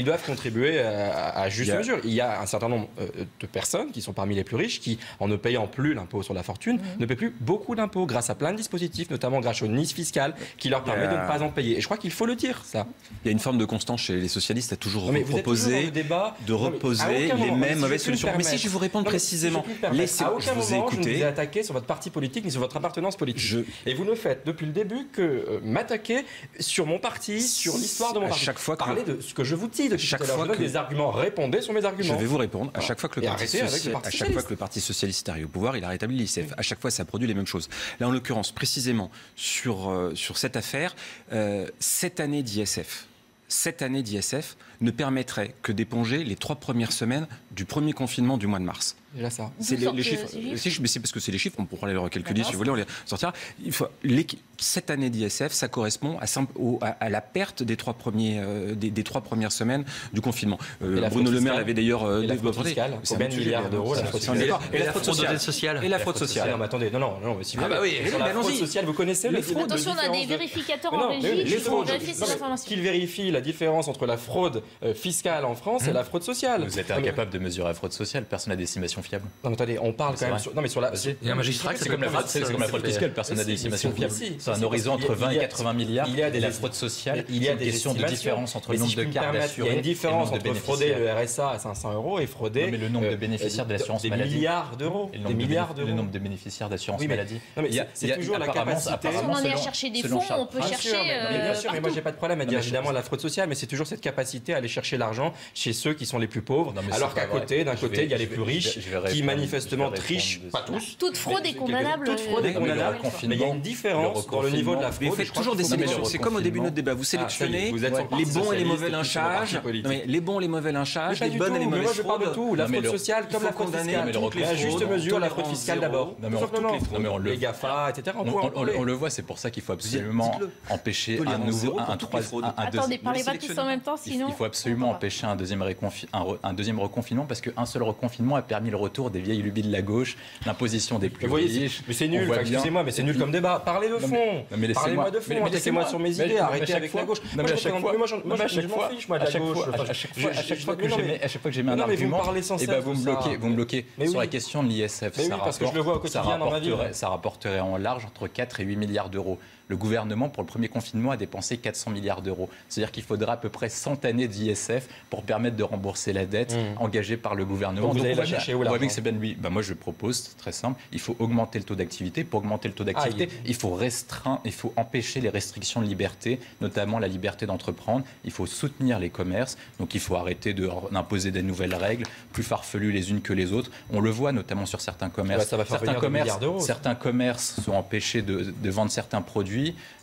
doivent contribuer à juste mesure. Il y a un certain nombre de personnes qui sont parmi les plus riches qui, en ne payant plus l'impôt sur la fortune, ne paient plus beaucoup d'impôts grâce à plein de dispositifs, notamment grâce au niche fiscal, qui leur permet de ne pas en payer. Et je crois qu'il faut le dire, ça. Il y a une forme de constance chez les socialistes à toujours proposer de reposer les mêmes mauvaises solutions. Mais si je vous réponds précisément, je vous ai écouté. Je ne vous ai attaqué sur votre parti politique ni sur votre appartenance politique. Et vous ne faites depuis le début que m'attaquer sur mon parti, sur l'histoire de mon parti. Parlez de ce que je vous dis depuis tout à l'heure. Je donne des arguments, répondez sur mes arguments. Je vais vous répondre. À chaque fois que le Parti socialiste est arrivé au pouvoir, il a rétabli l'ISF. À chaque fois, ça produit les mêmes choses. Là, en l'occurrence, précisément sur cette affaire, cette année d'ISF ne permettrait que d'éponger les 3 premières semaines du premier confinement du mois de mars. Déjà ça. C'est les chiffres. Mais c'est parce que c'est les chiffres, on pourra les recalculer si vous voulez, on les sortira. Cette année d'ISF, ça correspond à la perte des 3 premières semaines du confinement. Bruno Le Maire l'avait d'ailleurs développé. C'est 20 milliards d'euros. Et la fraude sociale. Et la fraude sociale. Non, mais attendez, non. Si vous sur la fraude sociale, vous connaissez le fraude. Attention, on a des vérificateurs en régie qui vont vérifier ces informations. Qu'ils vérifient la différence entre la fraude fiscale en France et la fraude sociale. Vous êtes incapable de mesurer la fraude sociale. Personne n'a d'estimation fiable. Non, mais attendez, on parle quand même sur la. Il y a un magistrat, c'est comme la fraude fiscale. Personne n'a d'estimation fiable. C'est un horizon entre 20 et 80 milliards. Il y a la fraude sociale. Il y a des questions de différence entre le nombre de cartes d'assurés. Il y a une différence entre frauder le RSA à 500 € et frauder. Mais le nombre de bénéficiaires de l'assurance maladie. Des milliards d'euros. Le nombre de bénéficiaires d'assurance maladie. C'est toujours la capacité. Si on en est à chercher des fonds, on peut chercher. Bien sûr, mais moi j'ai pas de problème à dire évidemment la fraude sociale, mais c'est toujours cette capacité à aller chercher l'argent chez ceux qui sont les plus pauvres, alors qu'à côté, d'un côté, il y a les plus riches qui manifestement trichent, pas tous. Toute fraude est condamnable. Toute fraude est condamnable, mais il y a une différence dans le niveau de la fraude. Vous faites toujours des sélections. C'est comme au début de notre débat. Vous sélectionnez les bons et les mauvais lynchages. Les bons et les mauvais lynchages, les bonnes et les mauvaises fraudes. Je parle de tout. La fraude sociale comme la fraude fiscale. La juste mesure, la fraude fiscale d'abord. Tout simplement. Les GAFA, etc. On le voit, c'est pour ça qu'il faut absolument empêcher Attendez, parlez pas tous en même temps, sinon. Il faut absolument empêcher un deuxième reconfinement parce qu'un seul reconfinement a permis le retour des vieilles lubies de la gauche, l'imposition des plus riches. Mais c'est nul, excusez-moi, mais c'est nul comme débat. Parlez de fond. Parlez-moi de fond, attaquez-moi sur mes idées, arrêtez avec la gauche. Moi, je m'en fiche, moi, de la gauche. À chaque fois que j'ai mis un argument, vous me bloquez sur la question de l'ISF. Ça rapporterait en large entre 4 et 8 milliards d'euros. Le gouvernement, pour le premier confinement, a dépensé 400 milliards d'euros. C'est-à-dire qu'il faudra à peu près 100 années d'ISF pour permettre de rembourser la dette engagée par le gouvernement. Donc vous allez la chercher où l'argent ? Moi, je propose, très simple, il faut augmenter le taux d'activité. Pour augmenter le taux d'activité, il faut empêcher les restrictions de liberté, notamment la liberté d'entreprendre. Il faut soutenir les commerces. Donc il faut arrêter d'imposer des nouvelles règles, plus farfelues les unes que les autres. On le voit notamment sur certains commerces. Certains commerces sont empêchés de vendre certains produits.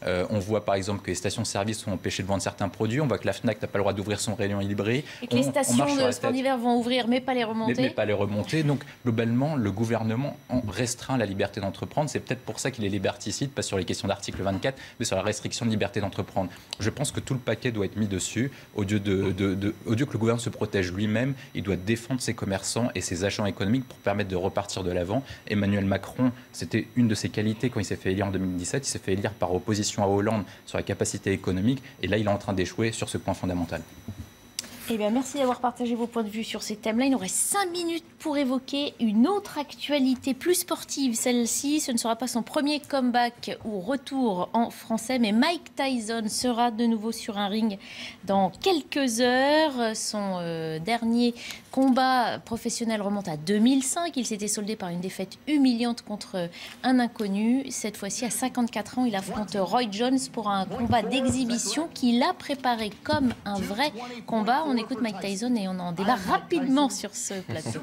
On voit par exemple que les stations-service sont empêchées de vendre certains produits. On voit que la FNAC n'a pas le droit d'ouvrir son rayon librairie. Et que les stations de sport d'hiver vont ouvrir, mais pas les remonter. Donc globalement, le gouvernement restreint la liberté d'entreprendre. C'est peut-être pour ça qu'il est liberticide, pas sur les questions d'article 24, mais sur la restriction de liberté d'entreprendre. Je pense que tout le paquet doit être mis dessus. Au lieu que le gouvernement se protège lui-même, il doit défendre ses commerçants et ses agents économiques pour permettre de repartir de l'avant. Emmanuel Macron, c'était une de ses qualités quand il s'est fait élire en 2017. Il s'est fait élire par opposition à Hollande sur la capacité économique. Et là, il est en train d'échouer sur ce point fondamental. Eh bien, merci d'avoir partagé vos points de vue sur ces thèmes-là. Il nous reste 5 minutes pour évoquer une autre actualité plus sportive. Celle-ci, ce ne sera pas son premier comeback ou retour en français, mais Mike Tyson sera de nouveau sur un ring dans quelques heures. Son dernier combat professionnel remonte à 2005. Il s'était soldé par une défaite humiliante contre un inconnu. Cette fois-ci, à 54 ans, il affronte Roy Jones pour un combat d'exhibition qu'il a préparé comme un vrai combat. On écoute Mike Tyson et on en débat rapidement sur ce plateau.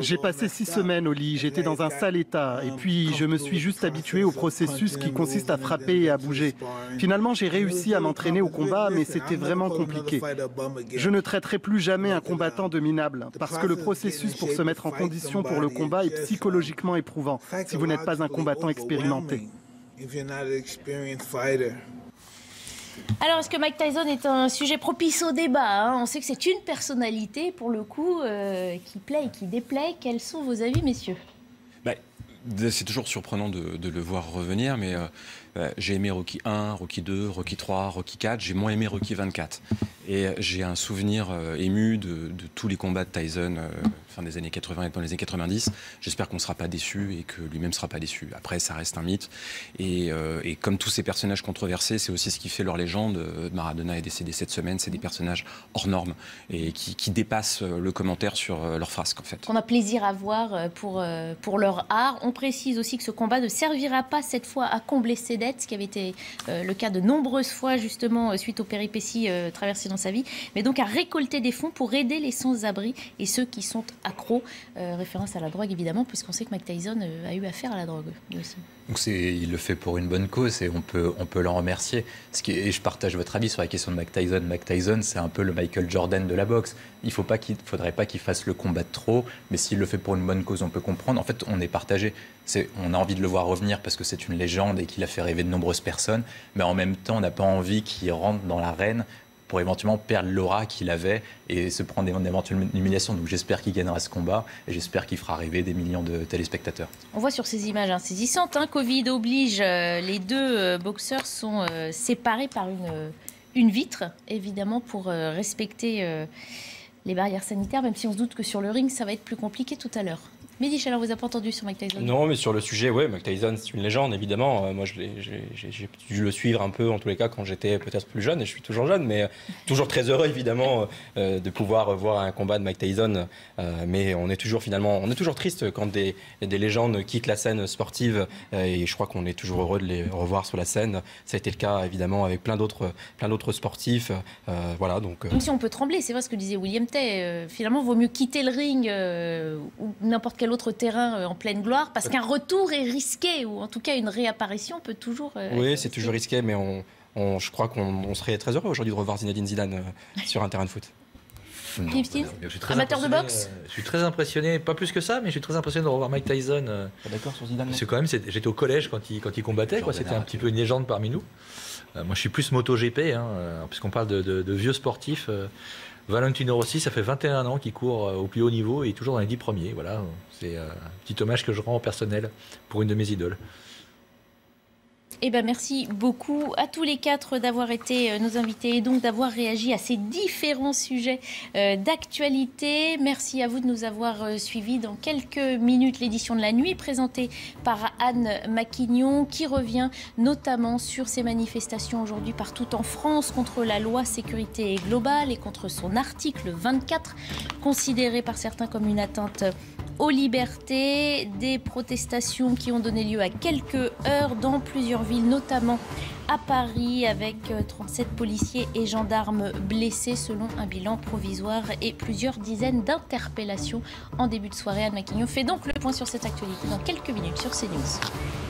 J'ai passé 6 semaines au lit, j'étais dans un sale état et puis je me suis juste habitué au processus qui consiste à frapper et à bouger. Finalement, j'ai réussi à m'entraîner au combat, mais c'était vraiment compliqué. Je ne traiterai plus jamais un combattant de minable parce que le processus pour se mettre en condition pour le combat est psychologiquement éprouvant si vous n'êtes pas un combattant expérimenté. Alors, est-ce que Mike Tyson est un sujet propice au débat, hein? On sait que c'est une personnalité, pour le coup, qui plaît et qui déplaît. Quels sont vos avis, messieurs? C'est toujours surprenant de le voir revenir, mais j'ai aimé Rocky 1, Rocky 2, Rocky 3, Rocky 4, j'ai moins aimé Rocky 24. Et j'ai un souvenir ému de tous les combats de Tyson fin des années 80 et pendant les années 90. J'espère qu'on ne sera pas déçu et que lui-même ne sera pas déçu. Après, ça reste un mythe. Et comme tous ces personnages controversés, c'est aussi ce qui fait leur légende. Maradona est décédé cette semaine. C'est des personnages hors normes et qui dépassent le commentaire sur leur frasque, en fait. Qu'on a plaisir à voir pour leur art. On précise aussi que ce combat ne servira pas cette fois à combler ses dettes, ce qui avait été le cas de nombreuses fois, justement, suite aux péripéties traversées dans sa vie, mais donc à récolter des fonds pour aider les sans-abri et ceux qui sont accros. Référence à la drogue, évidemment, puisqu'on sait que Mike Tyson a eu affaire à la drogue, lui aussi. Donc il le fait pour une bonne cause et on peut l'en remercier. Et je partage votre avis sur la question de Mike Tyson. Mike Tyson, c'est un peu le Michael Jordan de la boxe. Il faudrait pas qu'il fasse le combat de trop, mais s'il le fait pour une bonne cause, on peut comprendre. En fait, on est partagé. On a envie de le voir revenir parce que c'est une légende et qu'il a fait rêver de nombreuses personnes, mais en même temps, on n'a pas envie qu'il rentre dans l'arène pour éventuellement perdre l'aura qu'il avait et se prendre une éventuelle humiliation. Donc j'espère qu'il gagnera ce combat et j'espère qu'il fera rêver des millions de téléspectateurs. On voit sur ces images saisissantes, Covid oblige, les deux boxeurs sont séparés par une vitre, évidemment, pour respecter les barrières sanitaires, même si on se doute que sur le ring, ça va être plus compliqué tout à l'heure. Mehdi Chaleur, vous avez pas entendu sur Mike Tyson? Non, mais sur le sujet, oui, Mike Tyson, c'est une légende, évidemment. Moi, j'ai dû le suivre un peu, en tous les cas, quand j'étais peut-être plus jeune, et je suis toujours jeune, mais toujours très heureux, évidemment, de pouvoir voir un combat de Mike Tyson. Mais on est toujours triste quand des légendes quittent la scène sportive, et je crois qu'on est toujours heureux de les revoir sur la scène. Ça a été le cas, évidemment, avec plein d'autres sportifs. Voilà, donc, Même si on peut trembler, c'est vrai ce que disait William Tay. Finalement, il vaut mieux quitter le ring ou n'importe quel autre terrain en pleine gloire, parce qu'un retour est risqué, ou en tout cas une réapparition peut toujours... oui, c'est toujours risqué, mais je crois qu'on serait très heureux aujourd'hui de revoir Zinedine Zidane sur un terrain de foot. Amateur de boxe. Je suis très impressionné, pas plus que ça, mais je suis très impressionné de revoir Mike Tyson. D'accord sur Zidane? Parce que quand même, j'étais au collège quand il combattait, c'était un petit peu une légende parmi nous. Moi, je suis plus MotoGP, puisqu'on parle de vieux sportifs. Valentino Rossi, ça fait 21 ans qu'il court au plus haut niveau et toujours dans les 10 premiers. Voilà, c'est un petit hommage que je rends au personnel pour une de mes idoles. Eh ben, merci beaucoup à tous les quatre d'avoir été nos invités et donc d'avoir réagi à ces différents sujets d'actualité. Merci à vous de nous avoir suivis. Dans quelques minutes, l'édition de la nuit présentée par Anne Maquignon qui revient notamment sur ces manifestations aujourd'hui partout en France contre la loi sécurité globale et contre son article 24, considéré par certains comme une atteinte aux libertés, des protestations qui ont donné lieu à quelques heures dans plusieurs villes, notamment à Paris, avec 37 policiers et gendarmes blessés selon un bilan provisoire et plusieurs dizaines d'interpellations en début de soirée. Anne Maquignon fait donc le point sur cette actualité dans quelques minutes sur CNews.